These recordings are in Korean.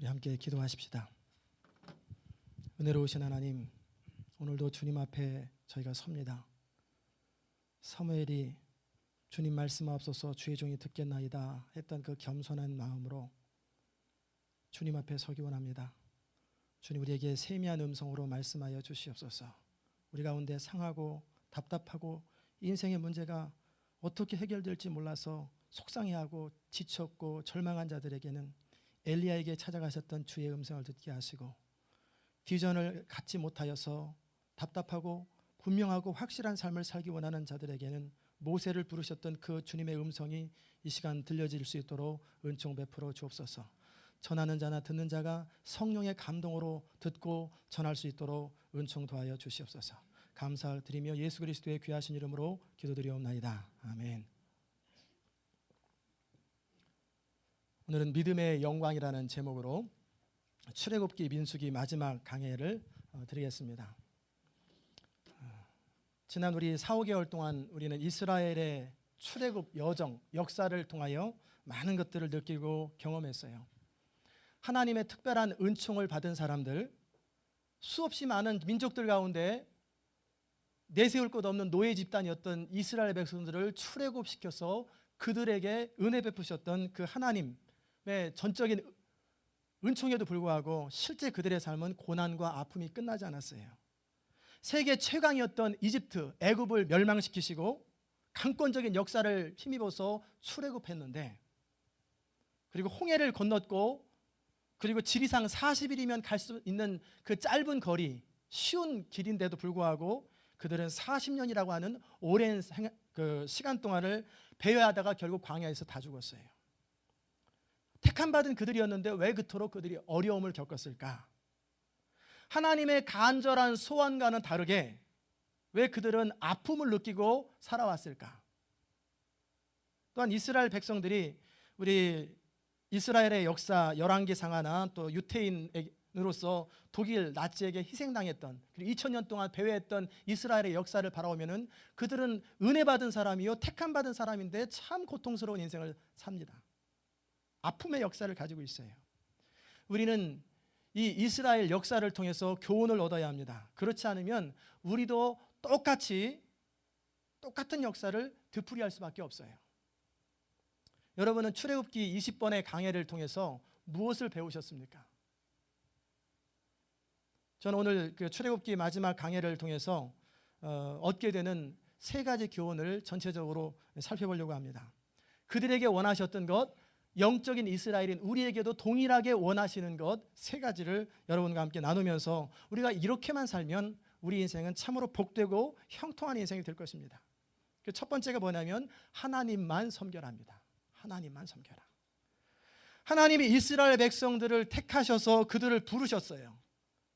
우리 함께 기도하십시다. 은혜로우신 하나님, 오늘도 주님 앞에 저희가 섭니다. 사무엘이 주님 말씀하옵소서 주의 종이 듣겠나이다 했던 그 겸손한 마음으로 주님 앞에 서기 원합니다. 주님, 우리에게 세미한 음성으로 말씀하여 주시옵소서. 우리 가운데 상하고 답답하고 인생의 문제가 어떻게 해결될지 몰라서 속상해하고 지쳤고 절망한 자들에게는 엘리야에게 찾아가셨던 주의 음성을 듣게 하시고, 비전을 갖지 못하여서 답답하고 분명하고 확실한 삶을 살기 원하는 자들에게는 모세를 부르셨던 그 주님의 음성이 이 시간 들려질 수 있도록 은총 베풀어 주옵소서. 전하는 자나 듣는 자가 성령의 감동으로 듣고 전할 수 있도록 은총 도하여 주시옵소서. 감사드리며 예수 그리스도의 귀하신 이름으로 기도드리옵나이다. 아멘. 오늘은 믿음의 영광이라는 제목으로 출애굽기 민수기 마지막 강해를 드리겠습니다. 지난 우리 4-5개월 동안 우리는 이스라엘의 출애굽 여정, 역사를 통하여 많은 것들을 느끼고 경험했어요. 하나님의 특별한 은총을 받은 사람들, 수없이 많은 민족들 가운데 내세울 것 없는 노예 집단이었던 이스라엘 백성들을 출애굽시켜서 그들에게 은혜 베푸셨던 그 하나님의 전적인 은총에도 불구하고 실제 그들의 삶은 고난과 아픔이 끝나지 않았어요. 세계 최강이었던 이집트, 애굽을 멸망시키시고 강권적인 역사를 힘입어서 출애굽했는데, 그리고 홍해를 건넜고, 그리고 지리상 40일이면 갈 수 있는 그 짧은 거리, 쉬운 길인데도 불구하고 그들은 40년이라고 하는 오랜 그 시간 동안을 배회하다가 결국 광야에서 다 죽었어요. 택함받은 그들이었는데 왜 그토록 그들이 어려움을 겪었을까? 하나님의 간절한 소원과는 다르게 왜 그들은 아픔을 느끼고 살아왔을까? 또한 이스라엘 백성들이 우리 이스라엘의 역사 열왕기상하나 또 유태인으로서 독일 나치에게 희생당했던, 그리고 2000년 동안 배회했던 이스라엘의 역사를 바라보면은 그들은 은혜받은 사람이요 택함받은 사람인데 참 고통스러운 인생을 삽니다. 아픔의 역사를 가지고 있어요. 우리는 이 이스라엘 역사를 통해서 교훈을 얻어야 합니다. 그렇지 않으면 우리도 똑같은 역사를 되풀이할 수밖에 없어요. 여러분은 출애굽기 20번의 강해를 통해서 무엇을 배우셨습니까? 저는 오늘 그 출애굽기 마지막 강해를 통해서 얻게 되는 3가지 교훈을 전체적으로 살펴보려고 합니다. 그들에게 원하셨던 것, 영적인 이스라엘인 우리에게도 동일하게 원하시는 것 3가지를 여러분과 함께 나누면서 우리가 이렇게만 살면 우리 인생은 참으로 복되고 형통한 인생이 될 것입니다. 그 첫 번째가 뭐냐면 하나님만 섬겨라입니다. 하나님만 섬겨라. 하나님이 이스라엘 백성들을 택하셔서 그들을 부르셨어요.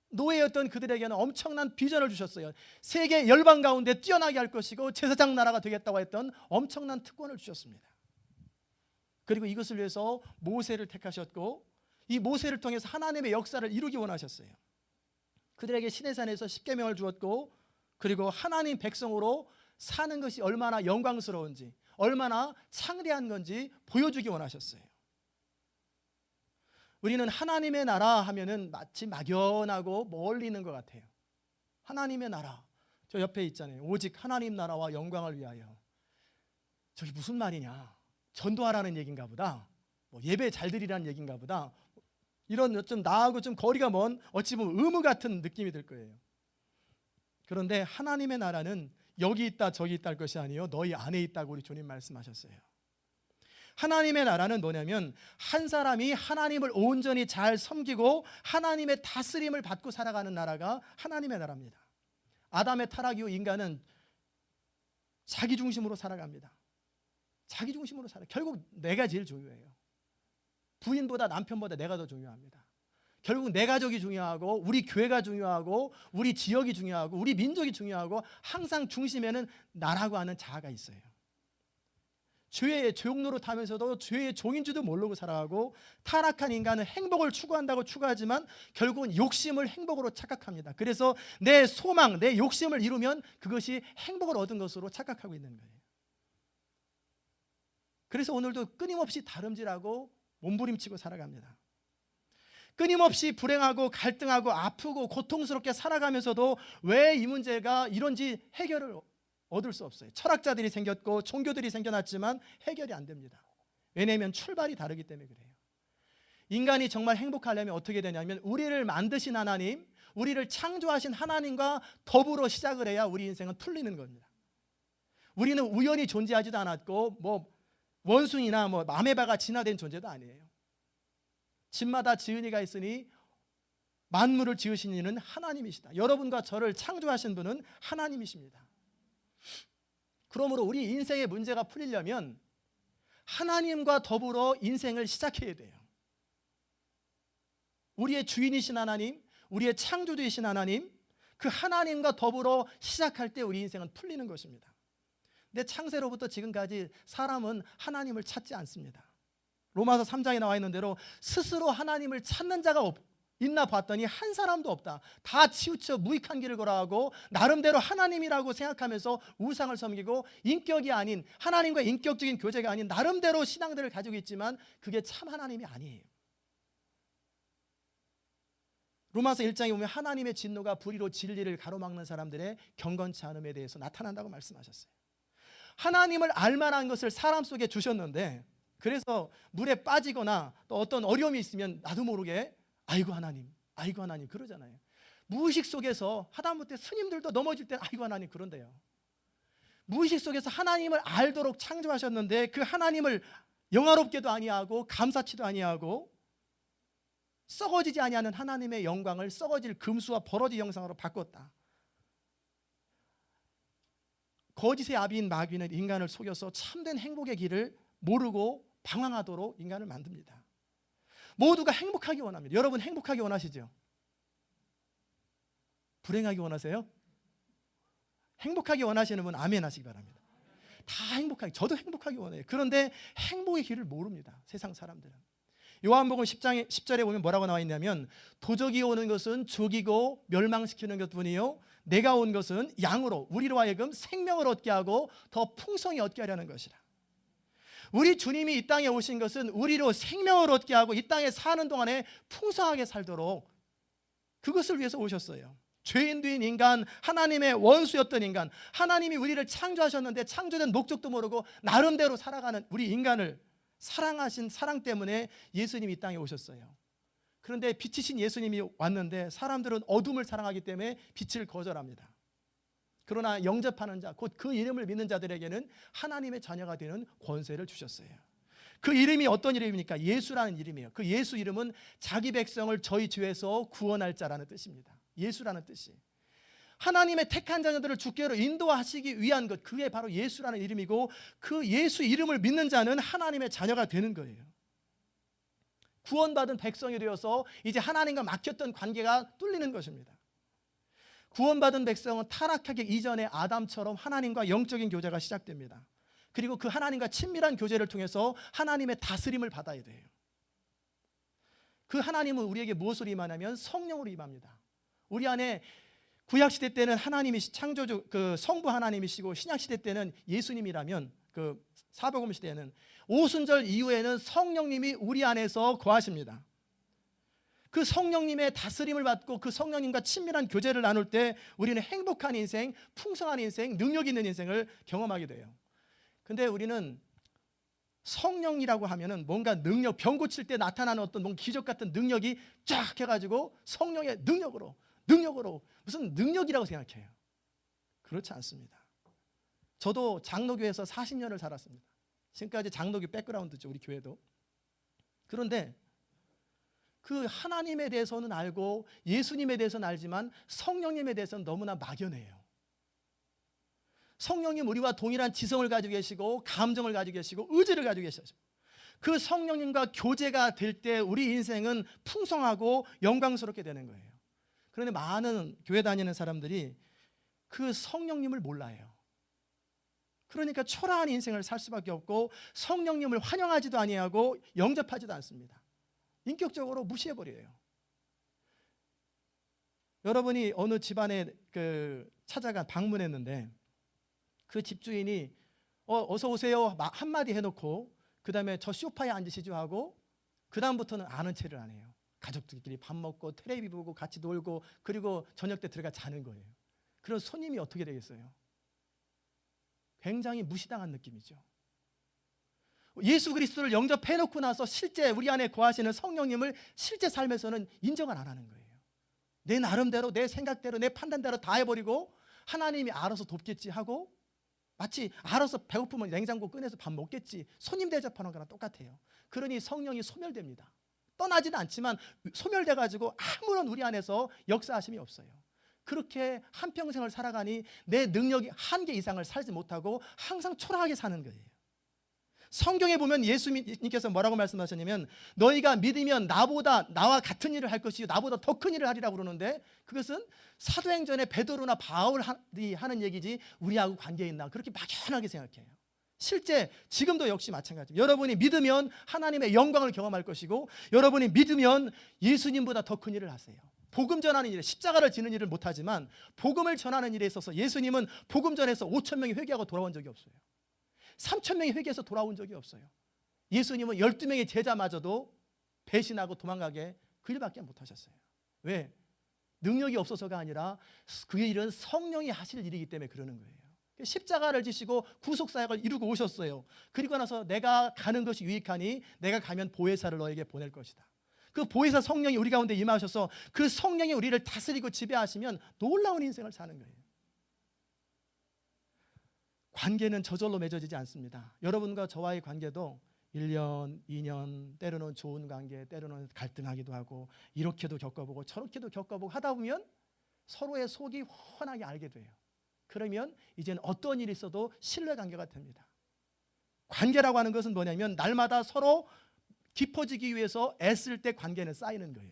노예였던 그들에게는 엄청난 비전을 주셨어요. 세계 열방 가운데 뛰어나게 할 것이고 제사장 나라가 되겠다고 했던 엄청난 특권을 주셨습니다. 그리고 이것을 위해서 모세를 택하셨고, 이 모세를 통해서 하나님의 역사를 이루기 원하셨어요. 그들에게 시내산에서 십계명을 주었고, 그리고 하나님 백성으로 사는 것이 얼마나 영광스러운지, 얼마나 창대한 건지 보여주기 원하셨어요. 우리는 하나님의 나라 하면은 마치 막연하고 멀리 있는 것 같아요. 하나님의 나라, 저 옆에 있잖아요. 오직 하나님 나라와 영광을 위하여. 저게 무슨 말이냐? 전도하라는 얘기인가 보다, 뭐 예배 잘 드리라는 얘기인가 보다, 이런 좀 나하고 좀 거리가 먼 어찌 보면 의무 같은 느낌이 들 거예요. 그런데 하나님의 나라는 여기 있다 저기 있다 할 것이 아니요 너희 안에 있다고 우리 주님 말씀하셨어요. 하나님의 나라는 뭐냐면 한 사람이 하나님을 온전히 잘 섬기고 하나님의 다스림을 받고 살아가는 나라가 하나님의 나라입니다. 아담의 타락 이후 인간은 자기 중심으로 살아갑니다. 자기 중심으로 살아. 결국 내가 제일 중요해요. 부인보다 남편보다 내가 더 중요합니다. 결국 내 가족이 중요하고 우리 교회가 중요하고 우리 지역이 중요하고 우리 민족이 중요하고 항상 중심에는 나라고 하는 자아가 있어요. 죄의 종로로 타면서도 죄의 종인 줄도 모르고 살아가고, 타락한 인간은 행복을 추구한다고 추구하지만 결국은 욕심을 행복으로 착각합니다. 그래서 내 소망, 내 욕심을 이루면 그것이 행복을 얻은 것으로 착각하고 있는 거예요. 그래서 오늘도 끊임없이 다름질하고 몸부림치고 살아갑니다. 끊임없이 불행하고 갈등하고 아프고 고통스럽게 살아가면서도 왜 이 문제가 이런지 해결을 얻을 수 없어요. 철학자들이 생겼고 종교들이 생겨났지만 해결이 안 됩니다. 왜냐하면 출발이 다르기 때문에 그래요. 인간이 정말 행복하려면 어떻게 되냐면 우리를 만드신 하나님, 우리를 창조하신 하나님과 더불어 시작을 해야 우리 인생은 풀리는 겁니다. 우리는 우연히 존재하지도 않았고 원숭이나 아메바가 진화된 존재도 아니에요. 집마다 지은이가 있으니 만물을 지으신 이는 하나님이시다. 여러분과 저를 창조하신 분은 하나님이십니다. 그러므로 우리 인생의 문제가 풀리려면 하나님과 더불어 인생을 시작해야 돼요. 우리의 주인이신 하나님, 우리의 창조주이신 하나님, 그 하나님과 더불어 시작할 때 우리 인생은 풀리는 것입니다. 근데 창세로부터 지금까지 사람은 하나님을 찾지 않습니다. 로마서 3장에 나와 있는 대로 스스로 하나님을 찾는 자가 있나 봤더니 한 사람도 없다. 다 치우쳐 무익한 길을 걸어가고 나름대로 하나님이라고 생각하면서 우상을 섬기고 인격이 아닌, 하나님과 인격적인 교제가 아닌 나름대로 신앙들을 가지고 있지만 그게 참 하나님이 아니에요. 로마서 1장에 보면 하나님의 진노가 불의로 진리를 가로막는 사람들의 경건치 않음에 대해서 나타난다고 말씀하셨어요. 하나님을 알만한 것을 사람 속에 주셨는데, 그래서 물에 빠지거나 또 어떤 어려움이 있으면 나도 모르게 아이고 하나님, 아이고 하나님 그러잖아요. 무의식 속에서 하다못해 스님들도 넘어질 때 아이고 하나님 그런데요. 무의식 속에서 하나님을 알도록 창조하셨는데 그 하나님을 영화롭게도 아니하고 감사치도 아니하고 썩어지지 아니하는 하나님의 영광을 썩어질 금수와 버러지 형상으로 바꿨다. 거짓의 아비인 마귀는 인간을 속여서 참된 행복의 길을 모르고 방황하도록 인간을 만듭니다. 모두가 행복하기 원합니다. 여러분 행복하기 원하시죠? 불행하기 원하세요? 행복하기 원하시는 분 아멘 하시기 바랍니다. 다 행복하기, 저도 행복하기 원해요. 그런데 행복의 길을 모릅니다. 세상 사람들은. 요한복음 10절에 보면 뭐라고 나와 있냐면 도적이 오는 것은 죽이고 멸망시키는 것뿐이요 내가 온 것은 양으로 우리로 하여금 생명을 얻게 하고 더 풍성히 얻게 하려는 것이라. 우리 주님이 이 땅에 오신 것은 우리로 생명을 얻게 하고 이 땅에 사는 동안에 풍성하게 살도록 그것을 위해서 오셨어요. 죄인된 인간, 하나님의 원수였던 인간, 하나님이 우리를 창조하셨는데 창조된 목적도 모르고 나름대로 살아가는 우리 인간을 사랑하신 사랑 때문에 예수님이 이 땅에 오셨어요. 그런데 빛이신 예수님이 왔는데 사람들은 어둠을 사랑하기 때문에 빛을 거절합니다. 그러나 영접하는 자, 곧 그 이름을 믿는 자들에게는 하나님의 자녀가 되는 권세를 주셨어요. 그 이름이 어떤 이름입니까? 예수라는 이름이에요. 그 예수 이름은 자기 백성을 저희 죄에서 구원할 자라는 뜻입니다. 예수라는 뜻이. 하나님의 택한 자녀들을 주께로 인도하시기 위한 것, 그게 바로 예수라는 이름이고 그 예수 이름을 믿는 자는 하나님의 자녀가 되는 거예요. 구원받은 백성이 되어서 이제 하나님과 막혔던 관계가 뚫리는 것입니다. 구원받은 백성은 타락하기 이전에 아담처럼 하나님과 영적인 교제가 시작됩니다. 그리고 그 하나님과 친밀한 교제를 통해서 하나님의 다스림을 받아야 돼요. 그 하나님은 우리에게 무엇으로 임하냐면 성령으로 임합니다. 우리 안에 구약시대 때는 하나님이 창조주 그 성부 하나님이시고 신약시대 때는 예수님이라면 그 사복음 시대에는 오순절 이후에는 성령님이 우리 안에서 거하십니다. 그 성령님의 다스림을 받고 그 성령님과 친밀한 교제를 나눌 때 우리는 행복한 인생, 풍성한 인생, 능력 있는 인생을 경험하게 돼요. 근데 우리는 성령이라고 하면은 뭔가 능력, 병 고칠 때 나타나는 어떤 뭔가 기적 같은 능력이 쫙 해가지고 성령의 능력으로 무슨 능력이라고 생각해요. 그렇지 않습니다. 저도 장로교에서 40년을 살았습니다. 지금까지 장로교 백그라운드죠, 우리 교회도. 그런데 그 하나님에 대해서는 알고 예수님에 대해서는 알지만 성령님에 대해서는 너무나 막연해요. 성령님 우리와 동일한 지성을 가지고 계시고 감정을 가지고 계시고 의지를 가지고 계시죠. 그 성령님과 교제가 될 때 우리 인생은 풍성하고 영광스럽게 되는 거예요. 그런데 많은 교회 다니는 사람들이 그 성령님을 몰라요. 그러니까 초라한 인생을 살 수밖에 없고 성령님을 환영하지도 아니하고 영접하지도 않습니다. 인격적으로 무시해버려요. 여러분이 어느 집안에 찾아가 방문했는데 그 집주인이 어서 오세요 한마디 해놓고 그 다음에 저 소파에 앉으시죠 하고 그 다음부터는 아는 체를 안 해요. 가족들끼리 밥 먹고 텔레비 보고 같이 놀고 그리고 저녁 때 들어가 자는 거예요. 그런 손님이 어떻게 되겠어요? 굉장히 무시당한 느낌이죠. 예수 그리스도를 영접해놓고 나서 실제 우리 안에 거하시는 성령님을 실제 삶에서는 인정을 안 하는 거예요. 내 나름대로 내 생각대로 내 판단대로 다 해버리고 하나님이 알아서 돕겠지 하고 마치 알아서 배고프면 냉장고 꺼내서 밥 먹겠지, 손님 대접하는 거랑 똑같아요. 그러니 성령이 소멸됩니다. 떠나지는 않지만 소멸돼가지고 아무런 우리 안에서 역사하심이 없어요. 그렇게 한평생을 살아가니 내 능력이 한계 이상을 살지 못하고 항상 초라하게 사는 거예요. 성경에 보면 예수님께서 뭐라고 말씀하셨냐면 너희가 믿으면 나와 같은 일을 할 것이요 나보다 더 큰 일을 하리라고 그러는데, 그것은 사도행전에 베드로나 바울이 하는 얘기지 우리하고 관계 있나 그렇게 막연하게 생각해요. 실제 지금도 역시 마찬가지입니다. 여러분이 믿으면 하나님의 영광을 경험할 것이고 여러분이 믿으면 예수님보다 더 큰 일을 하세요. 복음 전하는 일에 십자가를 지는 일을 못하지만 복음을 전하는 일에 있어서 예수님은 복음 전해서 5천 명이 회개하고 돌아온 적이 없어요. 3천 명이 회개해서 돌아온 적이 없어요. 예수님은 12명의 제자마저도 배신하고 도망가게 그 일밖에 못하셨어요. 왜? 능력이 없어서가 아니라 그 일은 성령이 하실 일이기 때문에 그러는 거예요. 십자가를 지시고 구속사역을 이루고 오셨어요. 그리고 나서 내가 가는 것이 유익하니 내가 가면 보혜사를 너에게 보낼 것이다. 그 보혜사 성령이 우리 가운데 임하셔서 그 성령이 우리를 다스리고 지배하시면 놀라운 인생을 사는 거예요. 관계는 저절로 맺어지지 않습니다. 여러분과 저와의 관계도 1년, 2년, 때로는 좋은 관계, 때로는 갈등하기도 하고 이렇게도 겪어보고 저렇게도 겪어보고 하다 보면 서로의 속이 훤하게 알게 돼요. 그러면 이제는 어떤 일이 있어도 신뢰관계가 됩니다. 관계라고 하는 것은 뭐냐면 날마다 서로 깊어지기 위해서 애쓸 때 관계는 쌓이는 거예요.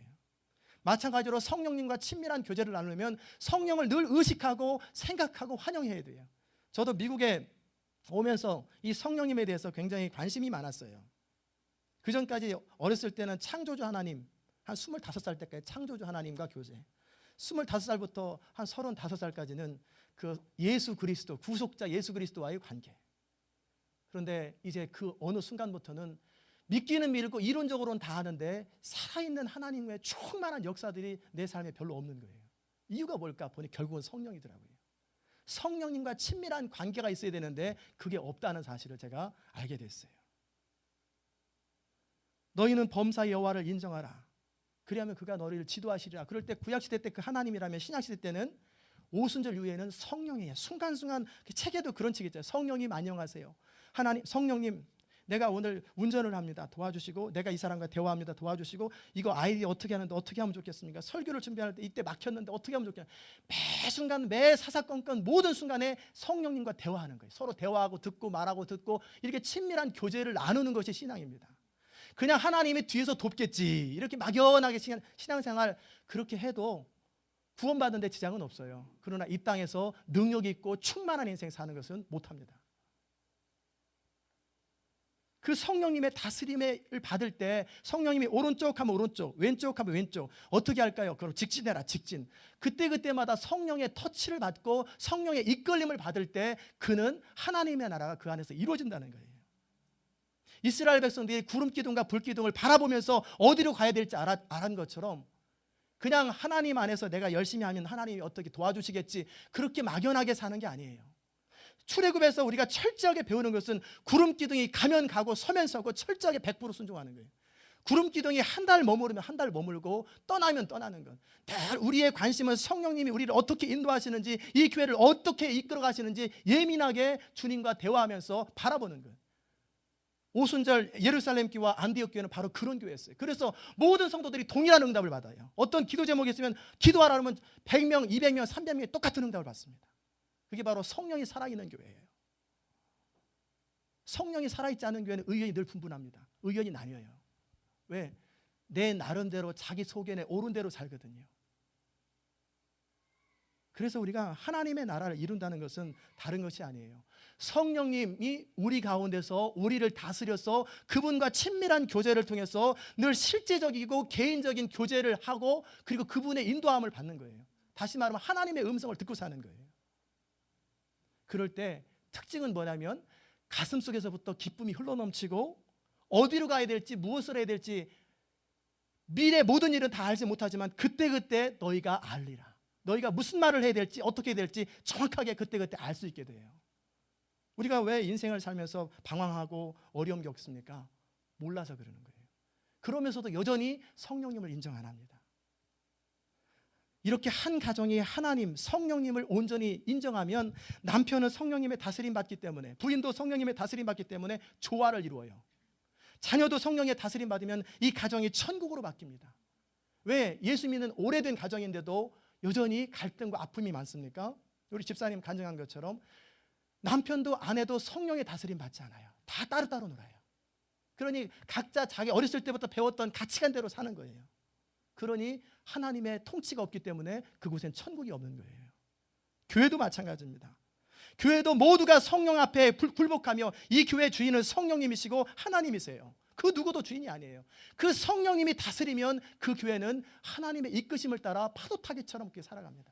마찬가지로 성령님과 친밀한 교제를 나누려면 성령을 늘 의식하고 생각하고 환영해야 돼요. 저도 미국에 오면서 이 성령님에 대해서 굉장히 관심이 많았어요. 그 전까지 어렸을 때는 창조주 하나님, 한 25살 때까지 창조주 하나님과 교제, 25살부터 한 35살까지는 그 예수 그리스도, 구속자 예수 그리스도와의 관계. 그런데 이제 그 어느 순간부터는 믿기는 믿고 이론적으로는 다 하는데 살아있는 하나님의 충만한 역사들이 내 삶에 별로 없는 거예요. 이유가 뭘까 보니 결국은 성령이더라고요. 성령님과 친밀한 관계가 있어야 되는데 그게 없다는 사실을 제가 알게 됐어요. 너희는 범사의 여호와를 인정하라. 그리하면 그가 너희를 지도하시리라. 그럴 때 구약시대 때 그 하나님이라면 신약시대 때는 오순절 이후에는 성령이에요. 순간순간 책에도 그런 책 있잖아요. 성령님 안녕하세요. 하나님, 성령님 내가 오늘 운전을 합니다. 도와주시고 내가 이 사람과 대화합니다. 도와주시고 이거 아이디 어떻게 하는데 어떻게 하면 좋겠습니까? 설교를 준비할 때 이때 막혔는데 어떻게 하면 좋겠냐. 매 순간 매 사사건건 모든 순간에 성령님과 대화하는 거예요. 서로 대화하고 듣고 말하고 듣고 이렇게 친밀한 교제를 나누는 것이 신앙입니다. 그냥 하나님이 뒤에서 돕겠지 이렇게 막연하게 신앙생활 그렇게 해도 구원받는 데 지장은 없어요. 그러나 이 땅에서 능력 있고 충만한 인생 사는 것은 못합니다. 그 성령님의 다스림을 받을 때 성령님이 오른쪽 하면 오른쪽, 왼쪽 하면 왼쪽 어떻게 할까요? 그럼 직진해라 직진. 그때마다 성령의 터치를 받고 성령의 이끌림을 받을 때 그는 하나님의 나라가 그 안에서 이루어진다는 거예요. 이스라엘 백성들이 구름기둥과 불기둥을 바라보면서 어디로 가야 될지 알은 것처럼 그냥 하나님 안에서 내가 열심히 하면 하나님이 어떻게 도와주시겠지 그렇게 막연하게 사는 게 아니에요. 출애굽에서 우리가 철저하게 배우는 것은 구름기둥이 가면 가고 서면 서고 철저하게 100% 순종하는 거예요. 구름기둥이 한 달 머무르면 한 달 머물고 떠나면 떠나는 것. 우리의 관심은 성령님이 우리를 어떻게 인도하시는지 이 교회를 어떻게 이끌어 가시는지 예민하게 주님과 대화하면서 바라보는 것. 오순절 예루살렘 교회와 안디옥 교회는 바로 그런 교회였어요. 그래서 모든 성도들이 동일한 응답을 받아요. 어떤 기도 제목이 있으면 기도하라 그러면 100명, 200명, 300명이 똑같은 응답을 받습니다. 그게 바로 성령이 살아있는 교회예요. 성령이 살아있지 않은 교회는 의견이 늘 분분합니다. 의견이 나뉘어요. 왜? 내 나름대로 자기 소견에 옳은 대로 살거든요. 그래서 우리가 하나님의 나라를 이룬다는 것은 다른 것이 아니에요. 성령님이 우리 가운데서 우리를 다스려서 그분과 친밀한 교제를 통해서 늘 실제적이고 개인적인 교제를 하고 그리고 그분의 인도함을 받는 거예요. 다시 말하면 하나님의 음성을 듣고 사는 거예요. 그럴 때 특징은 뭐냐면 가슴속에서부터 기쁨이 흘러넘치고 어디로 가야 될지 무엇을 해야 될지 미래 모든 일은 다 알지 못하지만 그때그때 너희가 알리라. 너희가 무슨 말을 해야 될지 어떻게 해야 될지 정확하게 그때그때 알 수 있게 돼요. 우리가 왜 인생을 살면서 방황하고 어려움 겪습니까? 몰라서 그러는 거예요. 그러면서도 여전히 성령님을 인정 안 합니다. 이렇게 한 가정이 하나님, 성령님을 온전히 인정하면 남편은 성령님의 다스림 받기 때문에, 부인도 성령님의 다스림 받기 때문에 조화를 이루어요. 자녀도 성령의 다스림 받으면 이 가정이 천국으로 바뀝니다. 왜? 예수 믿는 오래된 가정인데도 여전히 갈등과 아픔이 많습니까? 우리 집사님 간증한 것처럼 남편도 아내도 성령의 다스림 받지 않아요. 다 따로따로 놀아요. 그러니 각자 자기 어렸을 때부터 배웠던 가치관대로 사는 거예요. 그러니 하나님의 통치가 없기 때문에 그곳엔 천국이 없는 거예요. 교회도 마찬가지입니다. 교회도 모두가 성령 앞에 굴복하며 이 교회 주인은 성령님이시고 하나님이세요. 그 누구도 주인이 아니에요. 그 성령님이 다스리면 그 교회는 하나님의 이끄심을 따라 파도타기처럼 그렇게 살아갑니다.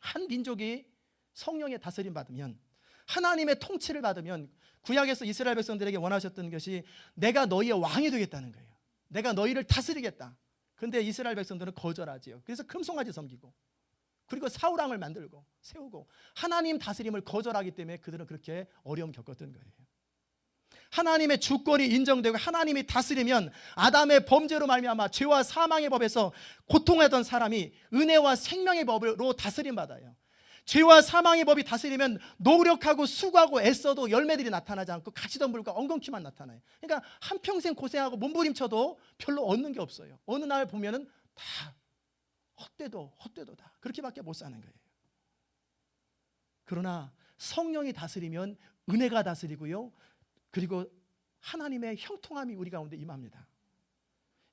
한 민족이 성령의 다스림 받으면, 하나님의 통치를 받으면, 구약에서 이스라엘 백성들에게 원하셨던 것이 내가 너희의 왕이 되겠다는 거예요. 내가 너희를 다스리겠다. 그런데 이스라엘 백성들은 거절하지요. 그래서 금송아지 섬기고, 그리고 사울왕을 만들고 세우고 하나님 다스림을 거절하기 때문에 그들은 그렇게 어려움 겪었던 거예요. 하나님의 주권이 인정되고 하나님이 다스리면 아담의 범죄로 말미암아 죄와 사망의 법에서 고통하던 사람이 은혜와 생명의 법으로 다스림 받아요. 죄와 사망의 법이 다스리면 노력하고 수고하고 애써도 열매들이 나타나지 않고 가시덤불과 엉겅퀴만 나타나요. 그러니까 한평생 고생하고 몸부림쳐도 별로 얻는 게 없어요. 어느 날 보면은 다 헛되도다. 그렇게밖에 못 사는 거예요. 그러나 성령이 다스리면 은혜가 다스리고요, 그리고 하나님의 형통함이 우리 가운데 임합니다.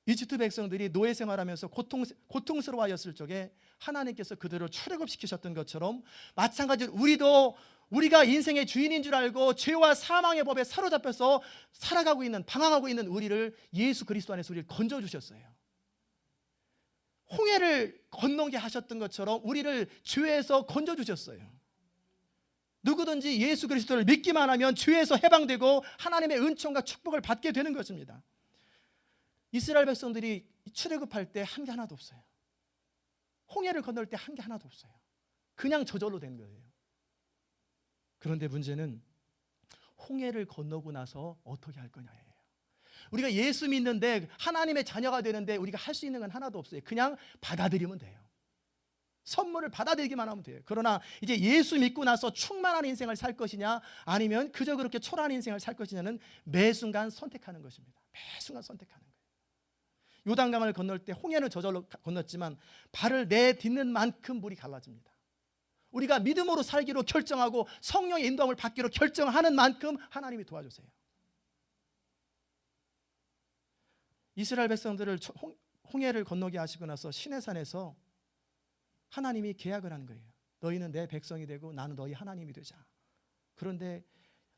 이집트 백성들이 노예 생활하면서 고통스러워하였을 적에 하나님께서 그들을 출애굽시키셨던 것처럼 마찬가지로 우리가 인생의 주인인 줄 알고 죄와 사망의 법에 사로잡혀서 살아가고 있는, 방황하고 있는 우리를 예수 그리스도 안에서 우리를 건져주셨어요. 홍해를 건너게 하셨던 것처럼 우리를 죄에서 건져주셨어요. 누구든지 예수 그리스도를 믿기만 하면 죄에서 해방되고 하나님의 은총과 축복을 받게 되는 것입니다. 이스라엘 백성들이 출애굽할 때 한 게 하나도 없어요. 홍해를 건널 때 한 게 하나도 없어요. 그냥 저절로 된 거예요. 그런데 문제는 홍해를 건너고 나서 어떻게 할 거냐예요. 우리가 예수 믿는데, 하나님의 자녀가 되는데 우리가 할 수 있는 건 하나도 없어요. 그냥 받아들이면 돼요. 선물을 받아들이기만 하면 돼요. 그러나 이제 예수 믿고 나서 충만한 인생을 살 것이냐, 아니면 그저 그렇게 초라한 인생을 살 것이냐는 매 순간 선택하는 것입니다. 매 순간 선택하는 거예요. 요단강을 건널 때 홍해는 저절로 건넜지만 발을 내딛는 만큼 물이 갈라집니다. 우리가 믿음으로 살기로 결정하고 성령의 인도함을 받기로 결정하는 만큼 하나님이 도와주세요. 이스라엘 백성들을 홍해를 건너게 하시고 나서 시내산에서 하나님이 계약을 하는 거예요. 너희는 내 백성이 되고 나는 너희 하나님이 되자. 그런데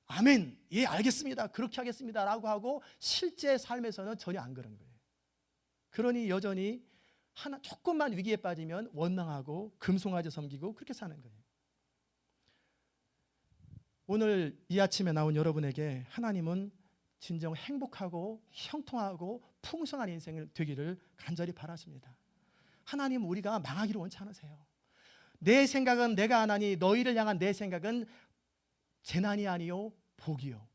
아멘, 예 알겠습니다, 그렇게 하겠습니다 라고 하고 실제 삶에서는 전혀 안 그런 거예요. 그러니 여전히 조금만 위기에 빠지면 원망하고 금송아지 섬기고 그렇게 사는 거예요. 오늘 이 아침에 나온 여러분에게 하나님은 진정 행복하고 형통하고 풍성한 인생을 되기를 간절히 바라십니다. 하나님, 우리가 망하기를 원치 않으세요. 내 생각은 내가 안 하니 너희를 향한 내 생각은 재난이 아니요 복이요.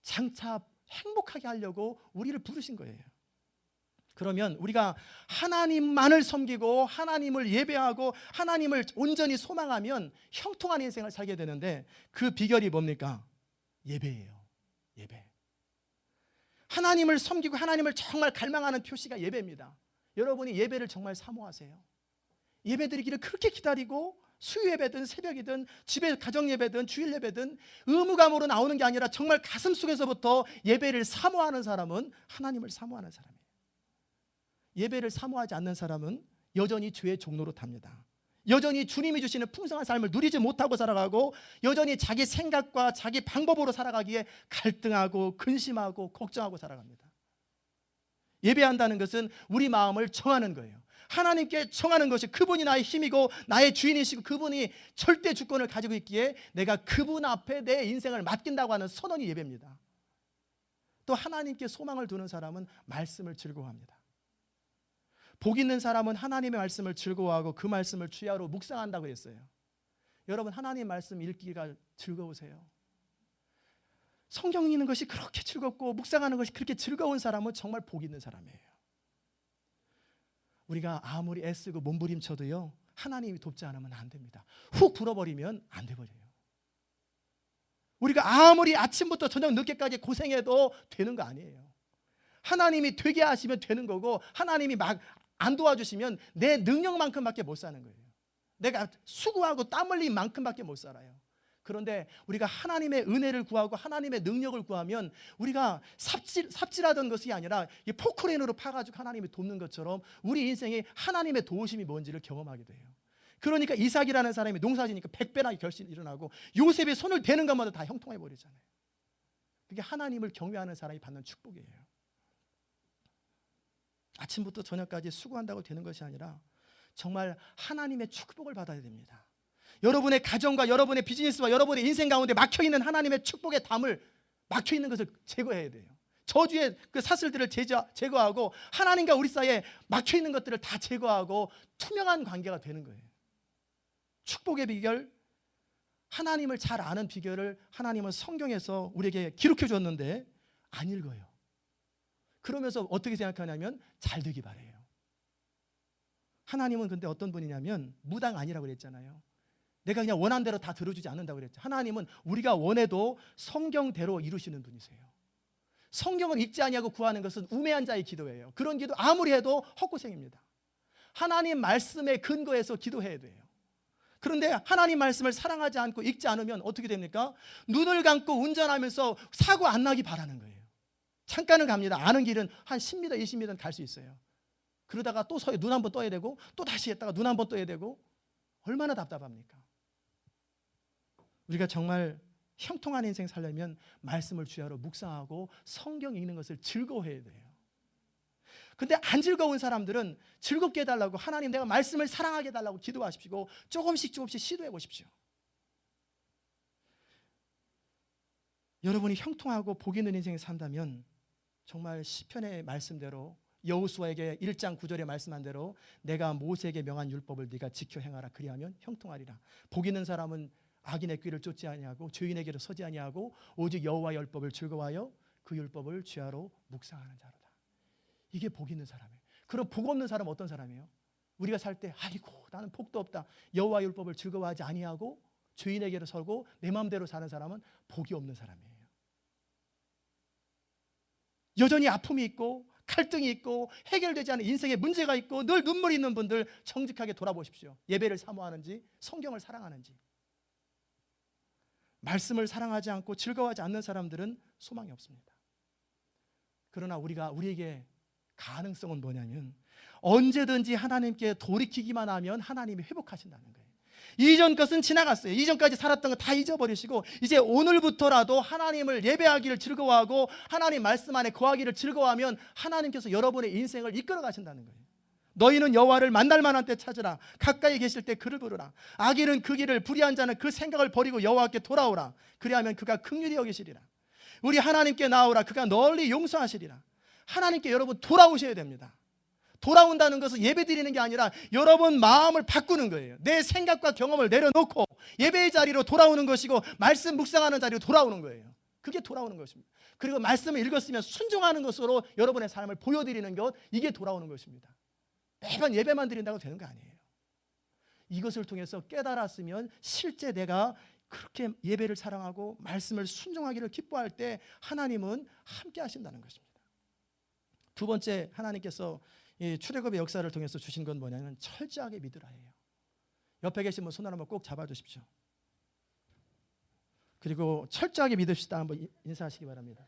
장차 행복하게 하려고 우리를 부르신 거예요. 그러면 우리가 하나님만을 섬기고 하나님을 예배하고 하나님을 온전히 소망하면 형통한 인생을 살게 되는데, 그 비결이 뭡니까? 예배예요. 예배. 하나님을 섬기고 하나님을 정말 갈망하는 표시가 예배입니다. 여러분이 예배를 정말 사모하세요? 예배드리기를 그렇게 기다리고 수요 예배든 새벽이든 집에 가정 예배든 주일 예배든 의무감으로 나오는 게 아니라 정말 가슴 속에서부터 예배를 사모하는 사람은 하나님을 사모하는 사람이에요. 예배를 사모하지 않는 사람은 여전히 죄의 종로로 탑니다. 여전히 주님이 주시는 풍성한 삶을 누리지 못하고 살아가고, 여전히 자기 생각과 자기 방법으로 살아가기에 갈등하고 근심하고 걱정하고 살아갑니다. 예배한다는 것은 우리 마음을 정하는 거예요. 하나님께 정하는 것이, 그분이 나의 힘이고 나의 주인이시고 그분이 절대 주권을 가지고 있기에 내가 그분 앞에 내 인생을 맡긴다고 하는 선언이 예배입니다. 또 또 하나님께 소망을 두는 사람은 말씀을 즐거워합니다. 복 있는 사람은 하나님의 말씀을 즐거워하고 그 말씀을 주야로 묵상한다고 했어요. 여러분, 하나님 말씀 읽기가 즐거우세요? 성경 읽는 것이 그렇게 즐겁고 묵상하는 것이 그렇게 즐거운 사람은 정말 복 있는 사람이에요. 우리가 아무리 애쓰고 몸부림쳐도요, 하나님이 돕지 않으면 안 됩니다. 훅 불어버리면 안 돼버려요. 우리가 아무리 아침부터 저녁 늦게까지 고생해도 되는 거 아니에요. 하나님이 되게 하시면 되는 거고, 하나님이 막 안 도와주시면 내 능력만큼밖에 못 사는 거예요. 내가 수고하고 땀 흘린 만큼밖에 못 살아요. 그런데 우리가 하나님의 은혜를 구하고 하나님의 능력을 구하면 우리가 삽질하던 것이 아니라 포크레인으로 파가지고 하나님이 돕는 것처럼 우리 인생에 하나님의 도우심이 뭔지를 경험하게 돼요. 그러니까 이삭이라는 사람이 농사지니까 100배나 결실이 일어나고, 요셉의 손을 대는 것마다 다 형통해 버리잖아요. 그게 하나님을 경외하는 사람이 받는 축복이에요. 아침부터 저녁까지 수고한다고 되는 것이 아니라 정말 하나님의 축복을 받아야 됩니다. 여러분의 가정과 여러분의 비즈니스와 여러분의 인생 가운데 막혀있는 하나님의 축복의 담을, 막혀있는 것을 제거해야 돼요. 저주의 그 사슬들을 제거하고 하나님과 우리 사이에 막혀있는 것들을 다 제거하고 투명한 관계가 되는 거예요. 축복의 비결, 하나님을 잘 아는 비결을 하나님은 성경에서 우리에게 기록해 줬는데 안 읽어요. 그러면서 어떻게 생각하냐면 잘 되기 바래요. 하나님은 근데 어떤 분이냐면 무당 아니라고 그랬잖아요. 내가 그냥 원한 대로 다 들어주지 않는다고 그랬죠. 하나님은 우리가 원해도 성경대로 이루시는 분이세요. 성경을 읽지 아니하고 구하는 것은 우매한 자의 기도예요. 그런 기도 아무리 해도 헛고생입니다. 하나님 말씀에 근거해서 기도해야 돼요. 그런데 하나님 말씀을 사랑하지 않고 읽지 않으면 어떻게 됩니까? 눈을 감고 운전하면서 사고 안 나기 바라는 거예요. 잠깐은 갑니다. 아는 길은 한 10m, 20m는 갈 수 있어요. 그러다가 또 서요. 눈 한번 떠야 되고, 또 다시 했다가 눈 한번 떠야 되고, 얼마나 답답합니까? 우리가 정말 형통한 인생 살려면 말씀을 주야로 묵상하고 성경 읽는 것을 즐거워해야 돼요. 근데 안 즐거운 사람들은 즐겁게 해달라고, 하나님 내가 말씀을 사랑하게 해달라고 기도하십시오. 조금씩 시도해 보십시오. 여러분이 형통하고 복 있는 인생을 산다면 정말 시편의 말씀대로, 여호수아에게 1장 9절에 말씀한 대로 내가 모세에게 명한 율법을 네가 지켜 행하라, 그리하면 형통하리라. 복 있는 사람은 악인의 꾀를 쫓지 아니하고 죄인의 길을 서지 아니하고 오직 여호와의 율법을 즐거워하여 그 율법을 주야로 묵상하는 자로다. 이게 복 있는 사람이에요. 그럼 복 없는 사람은 어떤 사람이에요? 우리가 살 때 아이고 나는 복도 없다, 여호와의 율법을 즐거워하지 아니하고 죄인의 길을 서고 내 마음대로 사는 사람은 복이 없는 사람이에요. 여전히 아픔이 있고 갈등이 있고 해결되지 않은 인생에 문제가 있고 늘 눈물이 있는 분들 정직하게 돌아보십시오. 예배를 사모하는지 성경을 사랑하는지. 말씀을 사랑하지 않고 즐거워하지 않는 사람들은 소망이 없습니다. 그러나 우리에게 가능성은 뭐냐면 언제든지 하나님께 돌이키기만 하면 하나님이 회복하신다는 거예요. 이전 것은 지나갔어요. 이전까지 살았던 거 다 잊어버리시고 이제 오늘부터라도 하나님을 예배하기를 즐거워하고 하나님 말씀 안에 거하기를 즐거워하면 하나님께서 여러분의 인생을 이끌어 가신다는 거예요. 너희는 여호와를 만날 만한 때 찾으라. 가까이 계실 때 그를 부르라. 악인은 그 길을, 불의한 자는 그 생각을 버리고 여호와께 돌아오라. 그리하면 그가 긍휼히 여기시리라. 우리 하나님께 나오라. 그가 널리 용서하시리라. 하나님께 여러분 돌아오셔야 됩니다. 돌아온다는 것은 예배 드리는 게 아니라 여러분 마음을 바꾸는 거예요. 내 생각과 경험을 내려놓고 예배의 자리로 돌아오는 것이고 말씀 묵상하는 자리로 돌아오는 거예요. 그게 돌아오는 것입니다. 그리고 말씀을 읽었으면 순종하는 것으로 여러분의 삶을 보여드리는 것, 이게 돌아오는 것입니다. 매번 예배만 드린다고 되는 거 아니에요. 이것을 통해서 깨달았으면 실제 내가 그렇게 예배를 사랑하고 말씀을 순종하기를 기뻐할 때 하나님은 함께 하신다는 것입니다. 두 번째, 하나님께서 이 출애굽의 역사를 통해서 주신 건 뭐냐면 철저하게 믿으라예요. 옆에 계신 분 손 한번 꼭 잡아주십시오. 그리고 철저하게 믿읍시다 한번 인사하시기 바랍니다.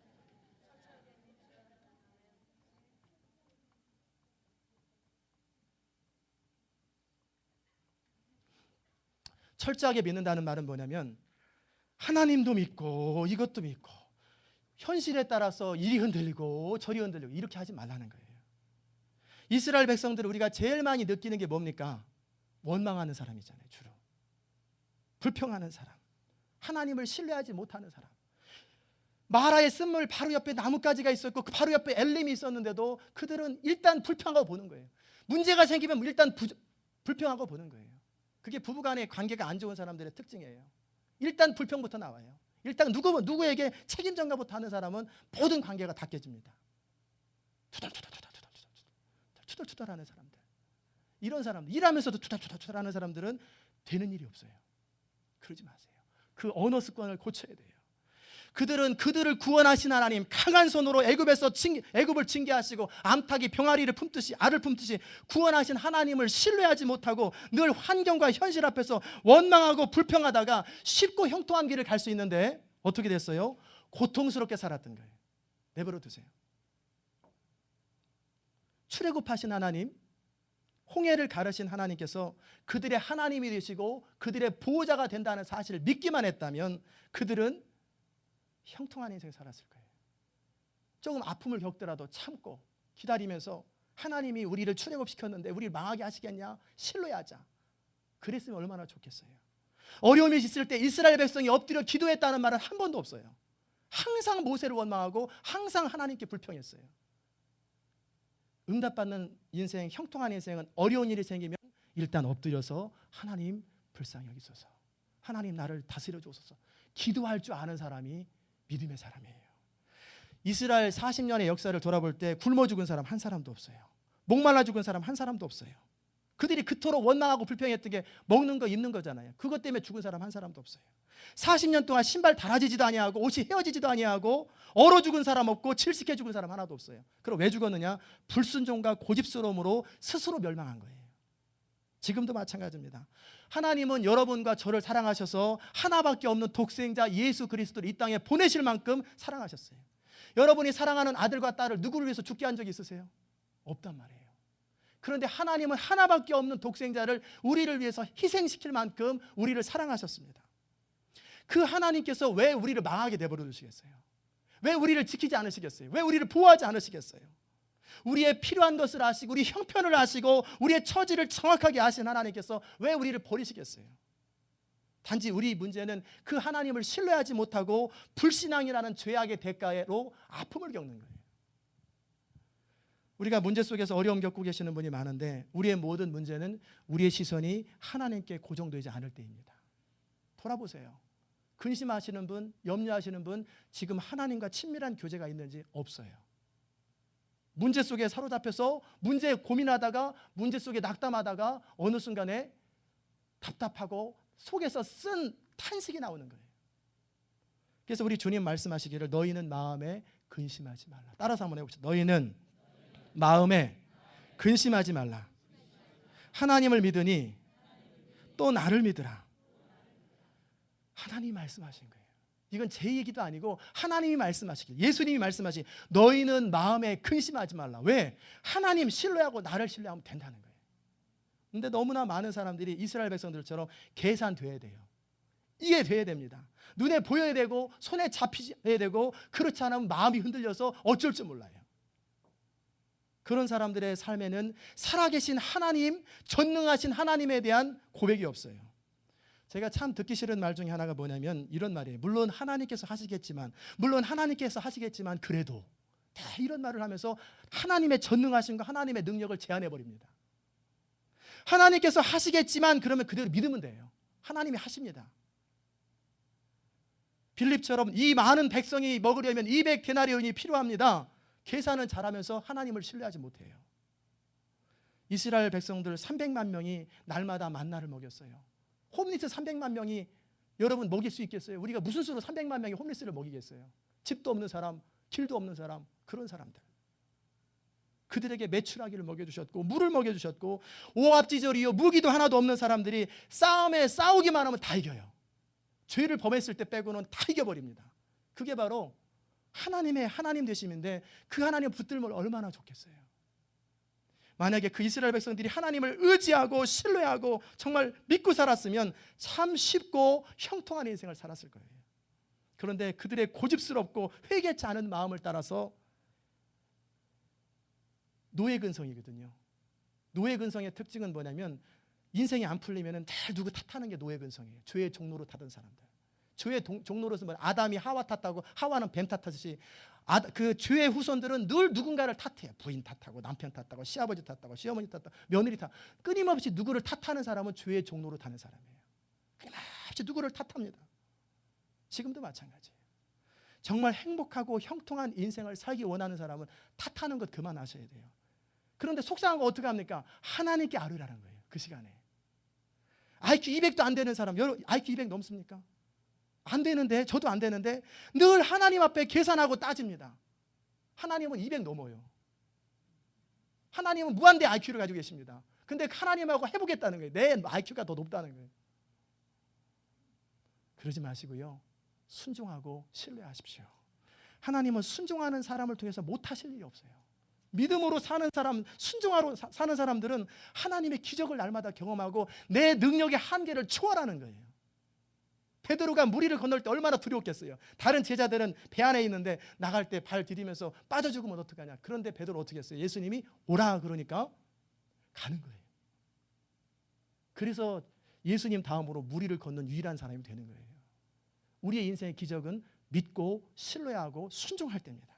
철저하게 믿는다는 말은 뭐냐면 하나님도 믿고 이것도 믿고 현실에 따라서 이리 흔들리고 저리 흔들리고 이렇게 하지 말라는 거예요. 이스라엘 백성들을 우리가 제일 많이 느끼는 게 뭡니까? 원망하는 사람이잖아요. 주로 불평하는 사람, 하나님을 신뢰하지 못하는 사람. 마라의 쓴물 바로 옆에 나뭇가지가 있었고 그 바로 옆에 엘림이 있었는데도 그들은 일단 불평하고 보는 거예요. 문제가 생기면 일단 불평하고 보는 거예요. 그게 부부간의 관계가 안 좋은 사람들의 특징이에요. 일단 불평부터 나와요. 일단 누구에게 책임 전가부터 하는 사람은 모든 관계가 다 깨집니다. 투덜투덜하는 사람들, 이런 사람들, 일하면서도 투덜투덜하는 사람들은 되는 일이 없어요. 그러지 마세요. 그 언어 습관을 고쳐야 돼요. 그들은 그들을 구원하신 하나님, 강한 손으로 애굽을 징계하시고 암탉이 병아리를 품듯이 알을 품듯이 구원하신 하나님을 신뢰하지 못하고 늘 환경과 현실 앞에서 원망하고 불평하다가 쉽고 형통한 길을 갈 수 있는데 어떻게 됐어요? 고통스럽게 살았던 거예요. 내버려 두세요. 출애굽하신 하나님, 홍해를 가르신 하나님께서 그들의 하나님이 되시고 그들의 보호자가 된다는 사실을 믿기만 했다면 그들은 형통한 인생을 살았을 거예요. 조금 아픔을 겪더라도 참고 기다리면서 하나님이 우리를 출애굽시켰는데 우리를 망하게 하시겠냐? 신뢰하자. 그랬으면 얼마나 좋겠어요. 어려움이 있을 때 이스라엘 백성이 엎드려 기도했다는 말은 한 번도 없어요. 항상 모세를 원망하고 항상 하나님께 불평했어요. 응답받는 인생, 형통한 인생은 어려운 일이 생기면 일단 엎드려서 하나님 불쌍히 여기소서, 하나님 나를 다스려 주소서, 기도할 줄 아는 사람이 믿음의 사람이에요. 이스라엘 40년의 역사를 돌아볼 때 굶어 죽은 사람 한 사람도 없어요. 목말라 죽은 사람 한 사람도 없어요. 그들이 그토록 원망하고 불평했던 게 먹는 거 입는 거잖아요. 그것 때문에 죽은 사람 한 사람도 없어요. 40년 동안 신발 달아지지도 아니하고 옷이 헤어지지도 아니하고 얼어 죽은 사람 없고 질식해 죽은 사람 하나도 없어요. 그럼 왜 죽었느냐? 불순종과 고집스러움으로 스스로 멸망한 거예요. 지금도 마찬가지입니다. 하나님은 여러분과 저를 사랑하셔서 하나밖에 없는 독생자 예수 그리스도를 이 땅에 보내실 만큼 사랑하셨어요. 여러분이 사랑하는 아들과 딸을 누구를 위해서 죽게 한 적이 있으세요? 없단 말이에요. 그런데 하나님은 하나밖에 없는 독생자를 우리를 위해서 희생시킬 만큼 우리를 사랑하셨습니다. 그 하나님께서 왜 우리를 망하게 내버려 두시겠어요? 왜 우리를 지키지 않으시겠어요? 왜 우리를 보호하지 않으시겠어요? 우리의 필요한 것을 아시고 우리 형편을 아시고 우리의 처지를 정확하게 아신 하나님께서 왜 우리를 버리시겠어요? 단지 우리 문제는 그 하나님을 신뢰하지 못하고 불신앙이라는 죄악의 대가로 아픔을 겪는 거예요. 우리가 문제 속에서 어려움 겪고 계시는 분이 많은데 우리의 모든 문제는 우리의 시선이 하나님께 고정되지 않을 때입니다. 돌아보세요. 근심하시는 분, 염려하시는 분, 지금 하나님과 친밀한 교제가 있는지 없어요. 문제 속에 사로잡혀서 문제에 고민하다가 문제 속에 낙담하다가 어느 순간에 답답하고 속에서 쓴 탄식이 나오는 거예요. 그래서 우리 주님 말씀하시기를 너희는 마음에 근심하지 말라. 따라서 한번 해봅시다. 너희는 마음에 근심하지 말라. 하나님을 믿으니 또 나를 믿으라. 하나님이 말씀하신 거예요. 이건 제 얘기도 아니고 하나님이 말씀하시길, 예수님이 말씀하신 너희는 마음에 근심하지 말라. 왜? 하나님 신뢰하고 나를 신뢰하면 된다는 거예요. 근데 너무나 많은 사람들이 이스라엘 백성들처럼 계산돼야 돼요. 이해돼야 됩니다. 눈에 보여야 되고 손에 잡혀야 되고 그렇지 않으면 마음이 흔들려서 어쩔 줄 몰라요. 그런 사람들의 삶에는 살아계신 하나님, 전능하신 하나님에 대한 고백이 없어요. 제가 참 듣기 싫은 말 중에 하나가 뭐냐면 이런 말이에요. 물론 하나님께서 하시겠지만 그래도 이런 말을 하면서 하나님의 전능하심과 하나님의 능력을 제한해버립니다. 하나님께서 하시겠지만 그러면 그대로 믿으면 돼요. 하나님이 하십니다. 빌립처럼 이 많은 백성이 먹으려면 200데나리온이 필요합니다. 계산은 잘하면서 하나님을 신뢰하지 못해요. 이스라엘 백성들 300만 명이 날마다 만나를 먹였어요. 홈리스 300만 명이 여러분 먹일 수 있겠어요? 우리가 무슨 수로 300만 명이 홈리스를 먹이겠어요? 집도 없는 사람, 길도 없는 사람, 그런 사람들. 그들에게 메추라기를 먹여주셨고 물을 먹여주셨고 오합지졸이요 무기도 하나도 없는 사람들이 싸움에 싸우기만 하면 다 이겨요. 죄를 범했을 때 빼고는 다 이겨버립니다. 그게 바로 하나님의 하나님 되심인데 그 하나님 붙들면 얼마나 좋겠어요. 만약에 그 이스라엘 백성들이 하나님을 의지하고 신뢰하고 정말 믿고 살았으면 참 쉽고 형통한 인생을 살았을 거예요. 그런데 그들의 고집스럽고 회개치 않은 마음을 따라서 노예근성이거든요. 노예근성의 특징은 뭐냐면 인생이 안 풀리면 늘 누구 탓하는 게 노예근성이에요. 죄의 종로로 타던 사람들. 죄의 종로로서 뭐 아담이 하와 탓하고 하와는 뱀 탓하듯이 그 죄의 후손들은 늘 누군가를 탓해요. 부인 탓하고 남편 탓하고 시아버지 탓하고 시어머니 탓하고 며느리 탓. 끊임없이 누구를 탓하는 사람은 죄의 종로로 타는 사람이에요. 끊임없이 누구를 탓합니다. 지금도 마찬가지예요. 정말 행복하고 형통한 인생을 살기 원하는 사람은 탓하는 것 그만하셔야 돼요. 그런데 속상한 거 어떻게 합니까? 하나님께 아뢰라는 거예요. 그 시간에. IQ 200도 안 되는 사람, IQ 200 넘습니까? 안 되는데, 저도 안 되는데 늘 하나님 앞에 계산하고 따집니다. 하나님은 200 넘어요. 하나님은 무한대 IQ를 가지고 계십니다. 근데 하나님하고 해보겠다는 거예요. 내 IQ가 더 높다는 거예요. 그러지 마시고요, 순종하고 신뢰하십시오. 하나님은 순종하는 사람을 통해서 못하실 일이 없어요. 믿음으로 사는 사람, 순종하러 사는 사람들은 하나님의 기적을 날마다 경험하고 내 능력의 한계를 초월하는 거예요. 베드로가 무리를 건널 때 얼마나 두려웠겠어요. 다른 제자들은 배 안에 있는데 나갈 때 발 디디면서 빠져 죽으면 어떡하냐. 그런데 베드로 어떻게 했어요? 예수님이 오라 그러니까 가는 거예요. 그래서 예수님 다음으로 무리를 걷는 유일한 사람이 되는 거예요. 우리의 인생의 기적은 믿고 신뢰하고 순종할 때입니다.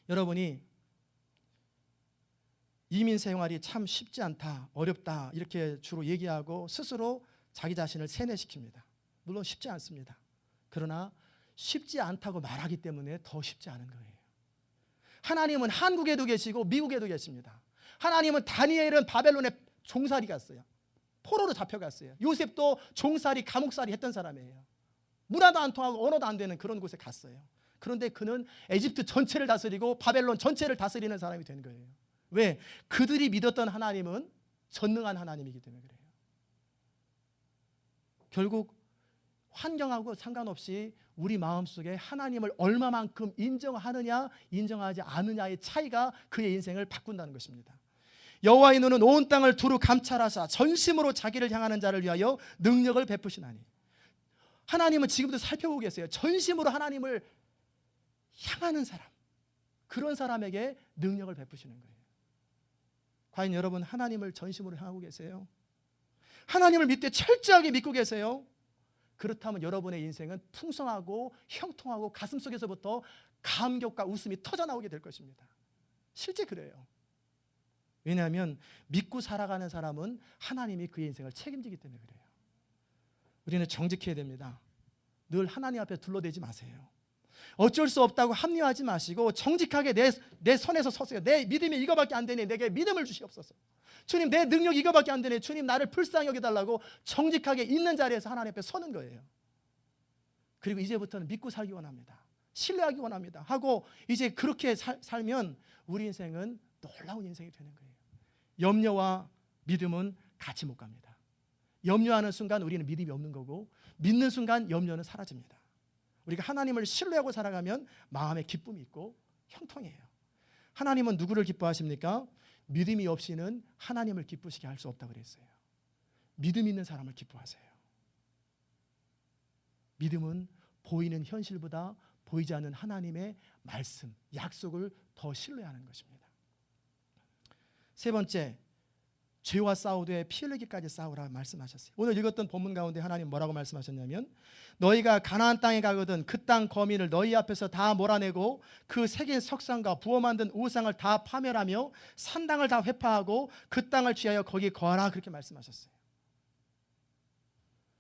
여러분이 이민 생활이 참 쉽지 않다, 어렵다 이렇게 주로 얘기하고 스스로 자기 자신을 세뇌시킵니다. 물론 쉽지 않습니다. 그러나 쉽지 않다고 말하기 때문에 더 쉽지 않은 거예요. 하나님은 한국에도 계시고 미국에도 계십니다. 하나님은 다니엘은 바벨론에 종살이 갔어요. 포로로 잡혀갔어요. 요셉도 종살이, 감옥살이 했던 사람이에요. 문화도 안 통하고 언어도 안 되는 그런 곳에 갔어요. 그런데 그는 에집트 전체를 다스리고 바벨론 전체를 다스리는 사람이 된 거예요. 왜? 그들이 믿었던 하나님은 전능한 하나님이기 때문에 그래요. 결국 환경하고 상관없이 우리 마음속에 하나님을 얼마만큼 인정하느냐 인정하지 않느냐의 차이가 그의 인생을 바꾼다는 것입니다. 여호와의 눈은 온 땅을 두루 감찰하사 전심으로 자기를 향하는 자를 위하여 능력을 베푸시나니. 하나님은 지금도 살펴보고 계세요. 전심으로 하나님을 향하는 사람, 그런 사람에게 능력을 베푸시는 거예요. 과연 여러분 하나님을 전심으로 향하고 계세요? 하나님을 믿되 철저하게 믿고 계세요? 그렇다면 여러분의 인생은 풍성하고 형통하고 가슴속에서부터 감격과 웃음이 터져나오게 될 것입니다. 실제 그래요. 왜냐하면 믿고 살아가는 사람은 하나님이 그의 인생을 책임지기 때문에 그래요. 우리는 정직해야 됩니다. 늘 하나님 앞에 둘러대지 마세요. 어쩔 수 없다고 합리화하지 마시고 정직하게 내 선에서 서세요. 내 믿음이 이거밖에 안 되니 내게 믿음을 주시옵소서. 주님, 내 능력이 이거밖에 안 되니 주님 나를 불쌍히 여겨달라고 정직하게 있는 자리에서 하나님 앞에 서는 거예요. 그리고 이제부터는 믿고 살기 원합니다. 신뢰하기 원합니다 하고 이제 그렇게 살면 우리 인생은 놀라운 인생이 되는 거예요. 염려와 믿음은 같이 못 갑니다. 염려하는 순간 우리는 믿음이 없는 거고 믿는 순간 염려는 사라집니다. 우리가 하나님을 신뢰하고 살아가면 마음에 기쁨이 있고 형통해요. 하나님은 누구를 기뻐하십니까? 믿음이 없이는 하나님을 기쁘시게 할 수 없다고 그랬어요. 믿음 있는 사람을 기뻐하세요. 믿음은 보이는 현실보다 보이지 않는 하나님의 말씀, 약속을 더 신뢰하는 것입니다. 세 번째, 죄와 싸우되 피 흘리기까지 싸우라 말씀하셨어요. 오늘 읽었던 본문 가운데 하나님 뭐라고 말씀하셨냐면 너희가 가나안 땅에 가거든 그 땅 거민을 너희 앞에서 다 몰아내고 그 새긴 석상과 부어 만든 우상을 다 파멸하며 산당을 다 회파하고 그 땅을 취하여 거기 거하라 그렇게 말씀하셨어요.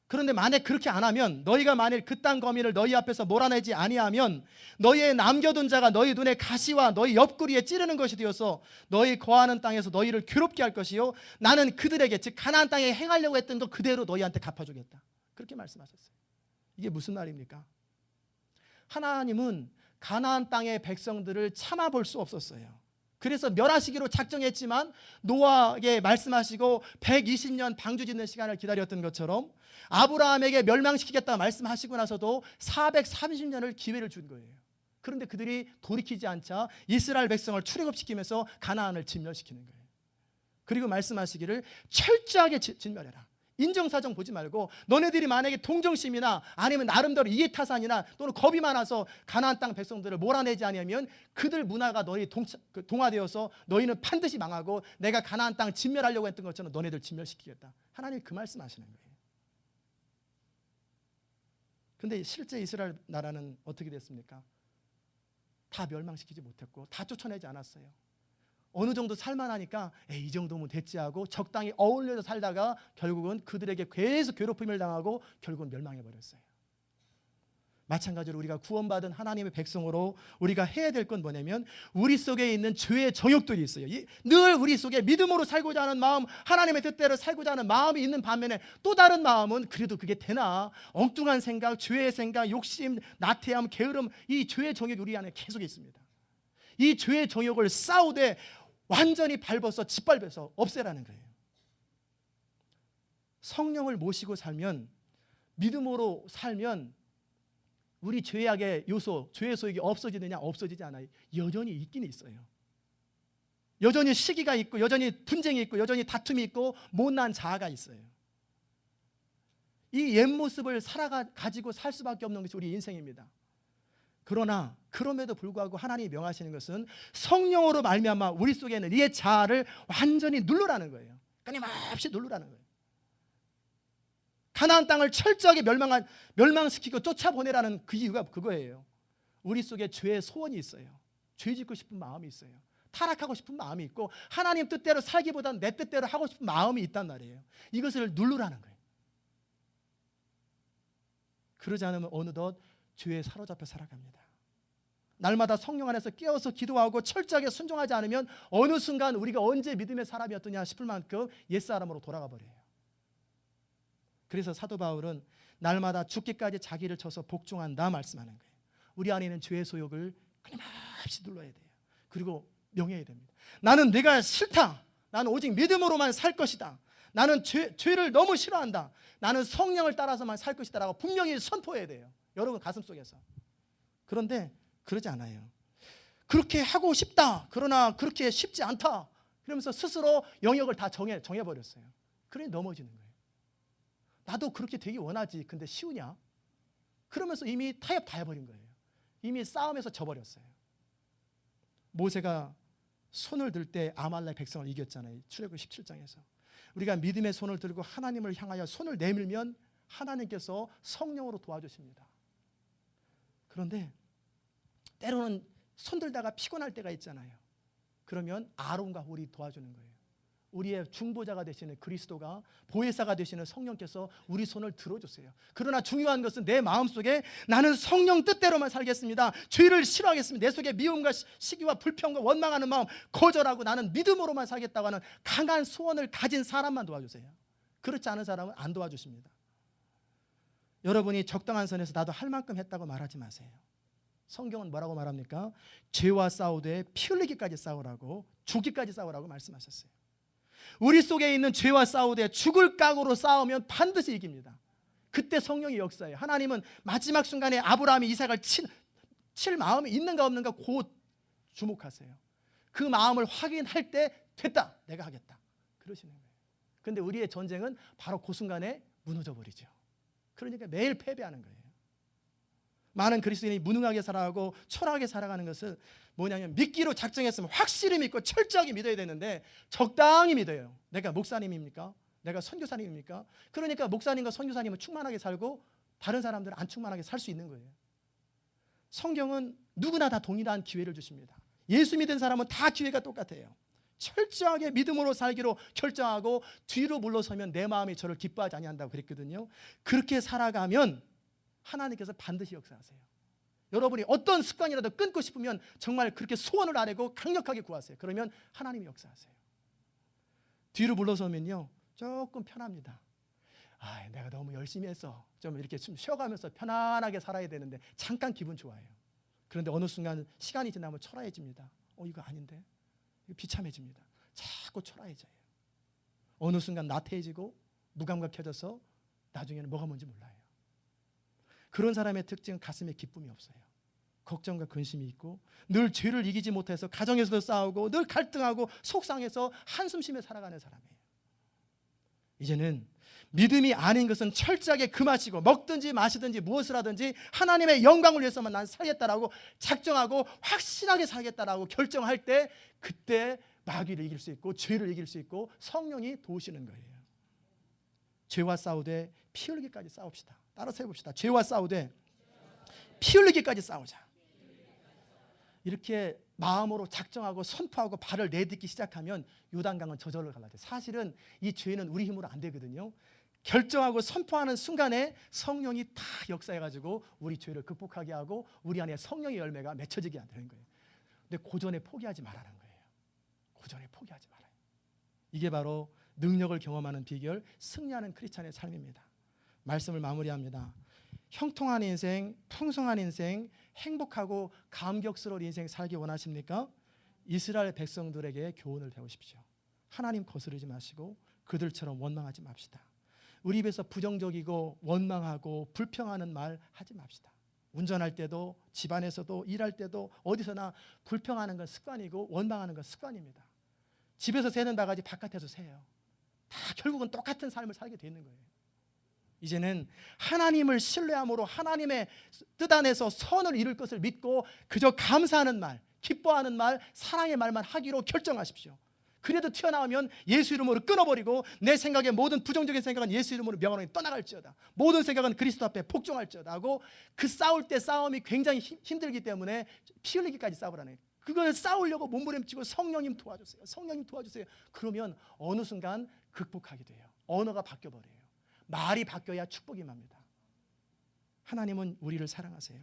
그런데 만약 그렇게 안 하면 너희가 만일 그 땅 거민을 너희 앞에서 몰아내지 아니하면 너희의 남겨둔 자가 너희 눈에 가시와 너희 옆구리에 찌르는 것이 되어서 너희 거하는 땅에서 너희를 괴롭게 할 것이요 나는 그들에게 즉 가나안 땅에 행하려고 했던 것 그대로 너희한테 갚아주겠다 그렇게 말씀하셨어요. 이게 무슨 말입니까? 하나님은 가나안 땅의 백성들을 참아볼 수 없었어요. 그래서 멸하시기로 작정했지만 노아에게 말씀하시고 120년 방주 짓는 시간을 기다렸던 것처럼 아브라함에게 멸망시키겠다 말씀하시고 나서도 430년을 기회를 준 거예요. 그런데 그들이 돌이키지 않자 이스라엘 백성을 출애굽시키면서 가나안을 진멸시키는 거예요. 그리고 말씀하시기를 철저하게 진멸해라. 인정사정 보지 말고 너네들이 만약에 동정심이나 아니면 나름대로 이해타산이나 또는 겁이 많아서 가나안 땅 백성들을 몰아내지 않으면 그들 문화가 너희 동화되어서 너희는 반드시 망하고 내가 가나안 땅 진멸하려고 했던 것처럼 너네들 진멸시키겠다. 하나님이 그 말씀하시는 거예요. 근데 실제 이스라엘 나라는 어떻게 됐습니까? 다 멸망시키지 못했고 다 쫓아내지 않았어요. 어느 정도 살만하니까 이 정도면 됐지 하고 적당히 어울려서 살다가 결국은 그들에게 계속 괴롭힘을 당하고 결국은 멸망해버렸어요. 마찬가지로 우리가 구원받은 하나님의 백성으로 우리가 해야 될 건 뭐냐면 우리 속에 있는 죄의 정욕들이 있어요. 늘 우리 속에 믿음으로 살고자 하는 마음, 하나님의 뜻대로 살고자 하는 마음이 있는 반면에 또 다른 마음은 그래도 그게 되나, 엉뚱한 생각, 죄의 생각, 욕심, 나태함, 게으름, 이 죄의 정욕이 우리 안에 계속 있습니다. 이 죄의 정욕을 싸우되 완전히 밟아서 짓밟아서 없애라는 거예요. 성령을 모시고 살면, 믿음으로 살면 우리 죄악의 요소, 죄의 소욕이 없어지느냐? 없어지지 않아요. 여전히 있긴 있어요. 여전히 시기가 있고, 여전히 분쟁이 있고, 여전히 다툼이 있고, 못난 자아가 있어요. 이 옛 모습을 가지고 살 수밖에 없는 것이 우리 인생입니다. 그러나 그럼에도 불구하고 하나님이 명하시는 것은 성령으로 말미암아 우리 속에 있는 이 자아를 완전히 누르라는 거예요. 끊임없이 누르라는 거예요. 가나안 땅을 철저하게 멸망시키고 쫓아보내라는 그 이유가 그거예요. 우리 속에 죄의 소원이 있어요. 죄 짓고 싶은 마음이 있어요. 타락하고 싶은 마음이 있고 하나님 뜻대로 살기보다는 내 뜻대로 하고 싶은 마음이 있단 말이에요. 이것을 누르라는 거예요. 그러지 않으면 어느덧 죄에 사로잡혀 살아갑니다. 날마다 성령 안에서 깨어서 기도하고 철저하게 순종하지 않으면 어느 순간 우리가 언제 믿음의 사람이었더냐 싶을 만큼 옛사람으로 돌아가 버려요. 그래서 사도 바울은 날마다 죽기까지 자기를 쳐서 복종한다 말씀하는 거예요. 우리 안에 있는 죄의 소욕을 끊임없이 눌러야 돼요. 그리고 명해야 됩니다. 나는 내가 싫다. 나는 오직 믿음으로만 살 것이다. 나는 죄를 너무 싫어한다. 나는 성령을 따라서만 살 것이다 라고 분명히 선포해야 돼요. 여러분 가슴속에서. 그런데 그러지 않아요. 그렇게 하고 싶다. 그러나 그렇게 쉽지 않다. 그러면서 스스로 영역을 다 정해버렸어요. 그러니 넘어지는 거예요. 나도 그렇게 되기 원하지. 근데 쉬우냐? 그러면서 이미 타협 다 해버린 거예요. 이미 싸움에서 져버렸어요. 모세가 손을 들 때 아말렉 백성을 이겼잖아요. 출애굽 17장에서. 우리가 믿음의 손을 들고 하나님을 향하여 손을 내밀면 하나님께서 성령으로 도와주십니다. 그런데 때로는 손들다가 피곤할 때가 있잖아요. 그러면 아론과 홀이 도와주는 거예요. 우리의 중보자가 되시는 그리스도가, 보혜사가 되시는 성령께서 우리 손을 들어주세요. 그러나 중요한 것은 내 마음속에 나는 성령 뜻대로만 살겠습니다. 죄를 싫어하겠습니다. 내 속에 미움과 시기와 불평과 원망하는 마음 거절하고 나는 믿음으로만 살겠다고 하는 강한 소원을 가진 사람만 도와주세요. 그렇지 않은 사람은 안 도와주십니다. 여러분이 적당한 선에서 나도 할 만큼 했다고 말하지 마세요. 성경은 뭐라고 말합니까? 죄와 싸우되 피 흘리기까지 싸우라고, 죽기까지 싸우라고 말씀하셨어요. 우리 속에 있는 죄와 싸우되 죽을 각오로 싸우면 반드시 이깁니다. 그때 성령이 역사해요. 하나님은 마지막 순간에 아브라함이 이삭을 칠 마음이 있는가 없는가 곧 주목하세요. 그 마음을 확인할 때 됐다, 내가 하겠다, 그러시는 거예요. 그런데 우리의 전쟁은 바로 그 순간에 무너져 버리죠. 그러니까 매일 패배하는 거예요. 많은 그리스도인이 무능하게 살아가고 초라하게 살아가는 것은 뭐냐면 믿기로 작정했으면 확실히 믿고 철저하게 믿어야 되는데 적당히 믿어요. 내가 목사님입니까? 내가 선교사님입니까? 그러니까 목사님과 선교사님은 충만하게 살고 다른 사람들은 안 충만하게 살 수 있는 거예요. 성경은 누구나 다 동일한 기회를 주십니다. 예수 믿은 사람은 다 기회가 똑같아요. 철저하게 믿음으로 살기로 결정하고 뒤로 물러서면 내 마음이 저를 기뻐하지 아니한다고 그랬거든요. 그렇게 살아가면 하나님께서 반드시 역사하세요. 여러분이 어떤 습관이라도 끊고 싶으면 정말 그렇게 소원을 아뢰고 강력하게 구하세요. 그러면 하나님이 역사하세요. 뒤로 물러서면요 조금 편합니다. 내가 너무 열심히 했어. 좀 이렇게 좀 쉬어가면서 편안하게 살아야 되는데 잠깐 기분 좋아요. 그런데 어느 순간 시간이 지나면 초라해집니다. 이거 아닌데? 이거 비참해집니다. 자꾸 초라해져요. 어느 순간 나태해지고 무감각해져서 나중에는 뭐가 뭔지 몰라요. 그런 사람의 특징은 가슴에 기쁨이 없어요. 걱정과 근심이 있고 늘 죄를 이기지 못해서 가정에서도 싸우고 늘 갈등하고 속상해서 한숨 쉬며 살아가는 사람이에요. 이제는 믿음이 아닌 것은 철저하게 금하시고 먹든지 마시든지 무엇을 하든지 하나님의 영광을 위해서만 난 살겠다라고 작정하고 확실하게 살겠다라고 결정할 때 그때 마귀를 이길 수 있고 죄를 이길 수 있고 성령이 도우시는 거예요. 죄와 싸우되 피 흘리기까지 싸웁시다. 따라서 해봅시다. 죄와 싸우되 피 흘리기까지 싸우자. 이렇게 마음으로 작정하고 선포하고 발을 내딛기 시작하면 요단강은 저절로 갈라져요. 사실은 이 죄는 우리 힘으로 안 되거든요. 결정하고 선포하는 순간에 성령이 다 역사해가지고 우리 죄를 극복하게 하고 우리 안에 성령의 열매가 맺혀지게 되는 거예요. 근데 고전에 포기하지 말라는 거예요. 고전에 포기하지 말아요. 이게 바로 능력을 경험하는 비결, 승리하는 크리스찬의 삶입니다. 말씀을 마무리합니다. 형통한 인생, 풍성한 인생, 행복하고 감격스러운 인생 살기 원하십니까? 이스라엘 백성들에게 교훈을 배우십시오. 하나님 거스르지 마시고 그들처럼 원망하지 맙시다. 우리 입에서 부정적이고 원망하고 불평하는 말 하지 맙시다. 운전할 때도 집안에서도 일할 때도 어디서나 불평하는 건 습관이고 원망하는 건 습관입니다. 집에서 새는 바가지 바깥에서 새요. 다 결국은 똑같은 삶을 살게 되는 거예요. 이제는 하나님을 신뢰함으로 하나님의 뜻 안에서 선을 이룰 것을 믿고 그저 감사하는 말, 기뻐하는 말, 사랑의 말만 하기로 결정하십시오. 그래도 튀어나오면 예수 이름으로 끊어버리고 내 생각에 모든 부정적인 생각은 예수 이름으로 명하노니 떠나갈지어다. 모든 생각은 그리스도 앞에 복종할지어다 하고 그 싸울 때 싸움이 굉장히 힘들기 때문에 피 흘리기까지 싸우라는 거예요. 그걸 싸우려고 몸부림치고 성령님 도와주세요. 성령님 도와주세요. 그러면 어느 순간 극복하게 돼요. 언어가 바뀌어버려요. 말이 바뀌어야 축복이 맙니다. 하나님은 우리를 사랑하세요.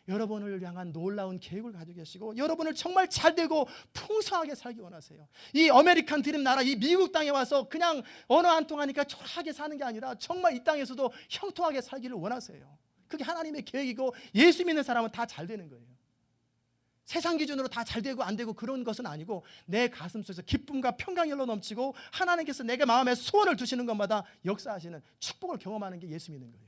여러분을 향한 놀라운 계획을 가지고 계시고 여러분을 정말 잘되고 풍성하게 살기 원하세요. 이 아메리칸 드림 나라 이 미국 땅에 와서 그냥 언어 안 통하니까 초라하게 사는 게 아니라 정말 이 땅에서도 형통하게 살기를 원하세요. 그게 하나님의 계획이고 예수 믿는 사람은 다 잘 되는 거예요. 세상 기준으로 다 잘 되고 안 되고 그런 것은 아니고 내 가슴 속에서 기쁨과 평강이 흘러 넘치고 하나님께서 내게 마음에 소원을 두시는 것마다 역사하시는 축복을 경험하는 게 예수 믿는 거예요.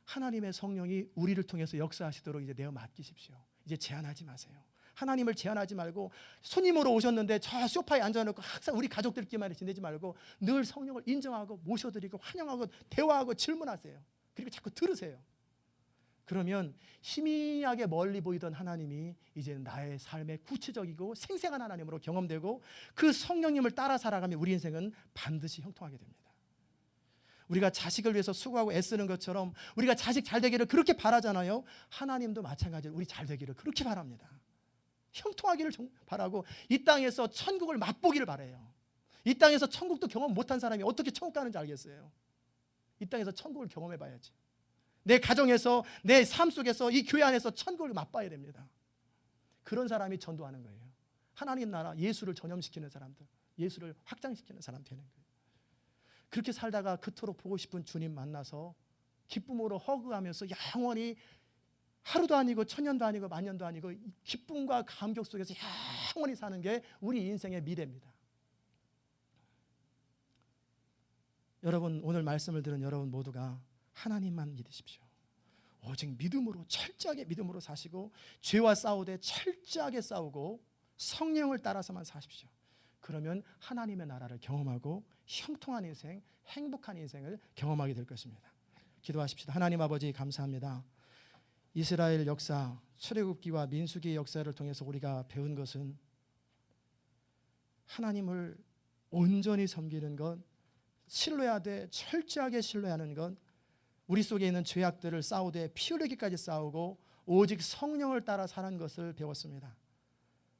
하나님의 성령이 우리를 통해서 역사하시도록 이제 내어 맡기십시오. 이제 제한하지 마세요. 하나님을 제한하지 말고 손님으로 오셨는데 저 소파에 앉아놓고 항상 우리 가족들끼리만 지내지 말고 늘 성령을 인정하고 모셔드리고 환영하고 대화하고 질문하세요. 그리고 자꾸 들으세요. 그러면 희미하게 멀리 보이던 하나님이 이제 나의 삶의 구체적이고 생생한 하나님으로 경험되고 그 성령님을 따라 살아가면 우리 인생은 반드시 형통하게 됩니다. 우리가 자식을 위해서 수고하고 애쓰는 것처럼 우리가 자식 잘 되기를 그렇게 바라잖아요. 하나님도 마찬가지로 우리 잘 되기를 그렇게 바랍니다. 형통하기를 바라고 이 땅에서 천국을 맛보기를 바라요. 이 땅에서 천국도 경험 못한 사람이 어떻게 천국 가는지 알겠어요? 이 땅에서 천국을 경험해 봐야지. 내 가정에서 내 삶 속에서 이 교회 안에서 천국을 맛봐야 됩니다. 그런 사람이 전도하는 거예요. 하나님 나라 예수를 전염시키는 사람들, 예수를 확장시키는 사람 되는 거예요. 그렇게 살다가 그토록 보고 싶은 주님 만나서 기쁨으로 허그하면서 영원히 하루도 아니고 천년도 아니고 만년도 아니고 기쁨과 감격 속에서 영원히 사는 게 우리 인생의 미래입니다. 여러분, 오늘 말씀을 들은 여러분 모두가 하나님만 믿으십시오. 오직 믿음으로, 철저하게 믿음으로 사시고 죄와 싸우되 철저하게 싸우고 성령을 따라서만 사십시오. 그러면 하나님의 나라를 경험하고 형통한 인생, 행복한 인생을 경험하게 될 것입니다. 기도하십시다. 하나님 아버지 감사합니다. 이스라엘 역사, 출애굽기와 민수기의 역사를 통해서 우리가 배운 것은 하나님을 온전히 섬기는 것, 신뢰하되 철저하게 신뢰하는 것, 우리 속에 있는 죄악들을 싸우되 피 흘리기까지 싸우고 오직 성령을 따라 사는 것을 배웠습니다.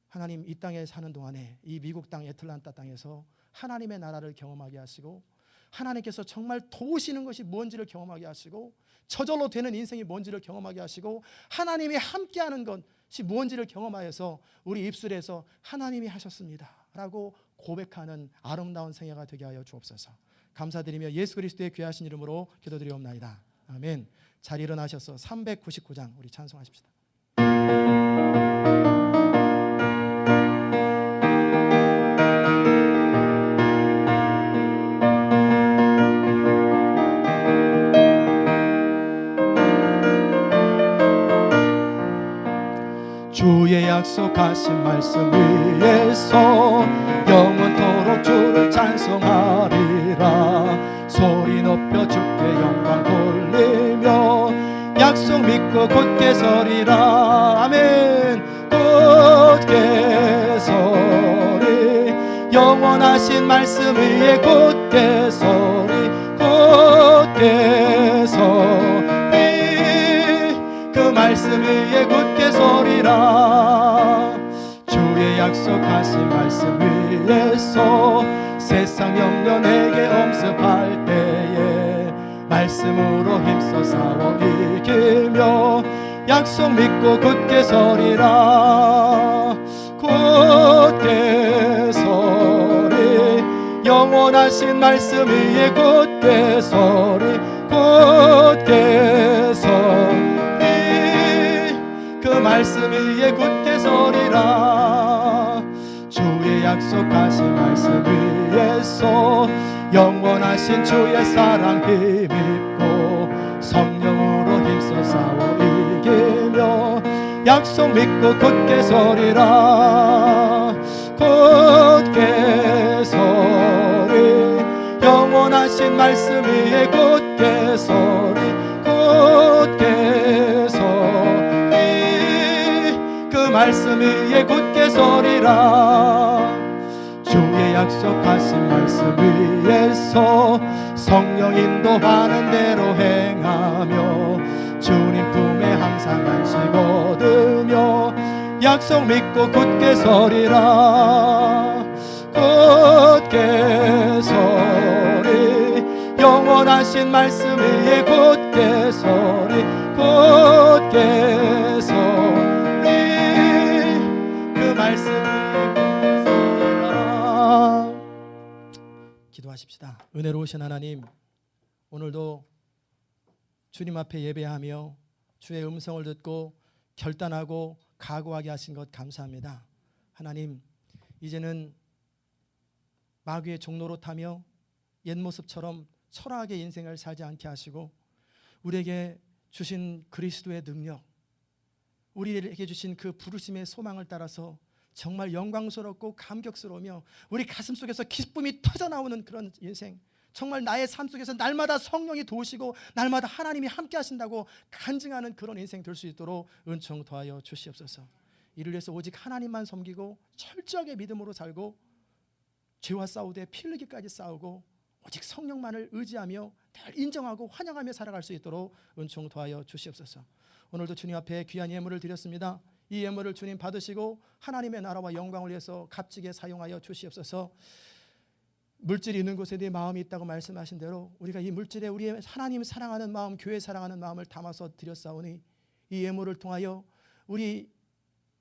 하나님, 이 땅에 사는 동안에 이 미국 땅 애틀란타 땅에서 하나님의 나라를 경험하게 하시고 하나님께서 정말 도우시는 것이 뭔지를 경험하게 하시고 저절로 되는 인생이 뭔지를 경험하게 하시고 하나님이 함께하는 것이 뭔지를 경험하여서 우리 입술에서 하나님이 하셨습니다 라고 고백하는 아름다운 생애가 되게 하여 주옵소서. 감사드리며 예수 그리스도의 귀하신 이름으로 기도드리옵나이다. 아멘. 잘 일어나셔서 399장 우리 찬송하십시다. 주의 약속하신 말씀 위에서 영원토록 주를 찬송하리라. 소리 높여 주께 영광 돌리며 약속 믿고 곧게 서리라. 아멘. 곧게 서리 영원하신 말씀 위에 곧게 서리 굳게 서리 그 말씀 위에 굳게 서리라 주의 약속하신 말씀 위에서 세상 염려 내게 엄습할 때에 말씀으로 힘써 싸워 이기며 약속 믿고 굳게 서리라 굳게 서리 영원하신 말씀 위에 굳게 서리 굳게 서리 그 말씀 위에 굳게 서리라 주의 약속하신 말씀 위에서 영원하신 주의 사랑 힘입고 성령으로 힘써 싸워 이기며 약속 믿고 굳게 서리라 굳게 서리 영원하신 말씀 위에 굳게 서리 굳게 서리 그 말씀 위에 굳게 서리라 주의 약속하신 말씀 위에서 성령 인도하는 대로 행하며 주님 품에 항상 안식 얻으며 약속 믿고 굳게 서리라 굳게 서리 영원하신 말씀 위에 굳게 서리 굳게 서리 그 말씀 위에 굳게 서리라 기도하십시다. 은혜로우신 하나님 오늘도 주님 앞에 예배하며 주의 음성을 듣고 결단하고 각오하게 하신 것 감사합니다. 하나님 이제는 마귀의 종로로 타며 옛 모습처럼 초라하게 인생을 살지 않게 하시고 우리에게 주신 그리스도의 능력 우리에게 주신 그 부르심의 소망을 따라서 정말 영광스럽고 감격스러우며 우리 가슴속에서 기쁨이 터져나오는 그런 인생 정말 나의 삶 속에서 날마다 성령이 도우시고 날마다 하나님이 함께 하신다고 간증하는 그런 인생 될 수 있도록 은총 더하여 주시옵소서. 이를 위해서 오직 하나님만 섬기고 철저하게 믿음으로 살고 죄와 싸우되 피 흘리기까지 싸우고 오직 성령만을 의지하며 늘 인정하고 환영하며 살아갈 수 있도록 은총 더하여 주시옵소서. 오늘도 주님 앞에 귀한 예물을 드렸습니다. 이 예물을 주님 받으시고 하나님의 나라와 영광을 위해서 값지게 사용하여 주시옵소서. 물질이 있는 곳에 네 마음이 있다고 말씀하신 대로 우리가 이 물질에 우리의 하나님 사랑하는 마음, 교회 사랑하는 마음을 담아서 드렸사오니 이 예물을 통하여 우리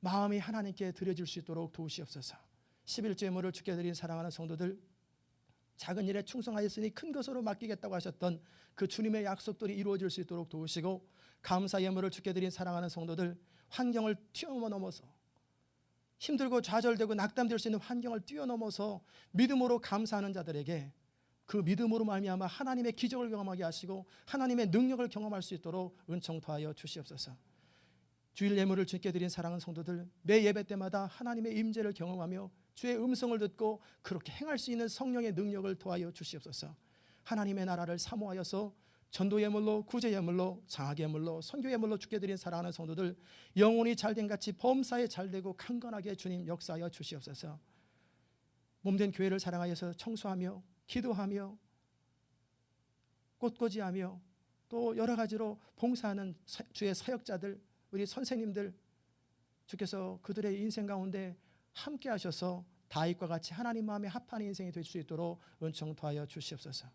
마음이 하나님께 드려질 수 있도록 도우시옵소서. 11조 예물을 주께 드린 사랑하는 성도들 작은 일에 충성하였으니 큰 것으로 맡기겠다고 하셨던 그 주님의 약속들이 이루어질 수 있도록 도우시고 감사 예물을 주께 드린 사랑하는 성도들 환경을 뛰어넘어서 힘들고 좌절되고 낙담될 수 있는 환경을 뛰어넘어서 믿음으로 감사하는 자들에게 그 믿음으로 말미암아 하나님의 기적을 경험하게 하시고 하나님의 능력을 경험할 수 있도록 은총 더하여 주시옵소서. 주일 예물을 주께 드린 사랑하는 성도들 매 예배 때마다 하나님의 임재를 경험하며 주의 음성을 듣고 그렇게 행할 수 있는 성령의 능력을 더하여 주시옵소서. 하나님의 나라를 사모하여서 전도 예물로 구제 예물로 장학 예물로 선교 예물로 주께 드린 사랑하는 성도들 영혼이 잘된 같이 범사에 잘되고 강건하게 주님 역사하여 주시옵소서. 몸된 교회를 사랑하여서 청소하며 기도하며 꽃꽂이하며 또 여러 가지로 봉사하는 주의 사역자들 우리 선생님들 주께서 그들의 인생 가운데 함께 하셔서 다윗과 같이 하나님 마음에 합하는 인생이 될 수 있도록 은총 더하여 주시옵소서.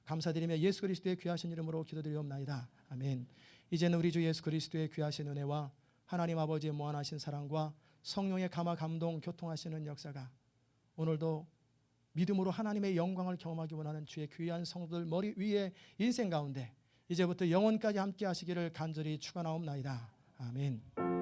감사드리며 예수 그리스도의 귀하신 이름으로 기도드리옵나이다. 아멘. 이제는 우리 주 예수 그리스도의 귀하신 은혜와 하나님 아버지의 무한하신 사랑과 성령의 감화 감동 교통하시는 역사가 오늘도 믿음으로 하나님의 영광을 경험하기 원하는 주의 귀한 성도들 머리 위에 인생 가운데 이제부터 영원까지 함께 하시기를 간절히 축원하옵나이다. 아멘.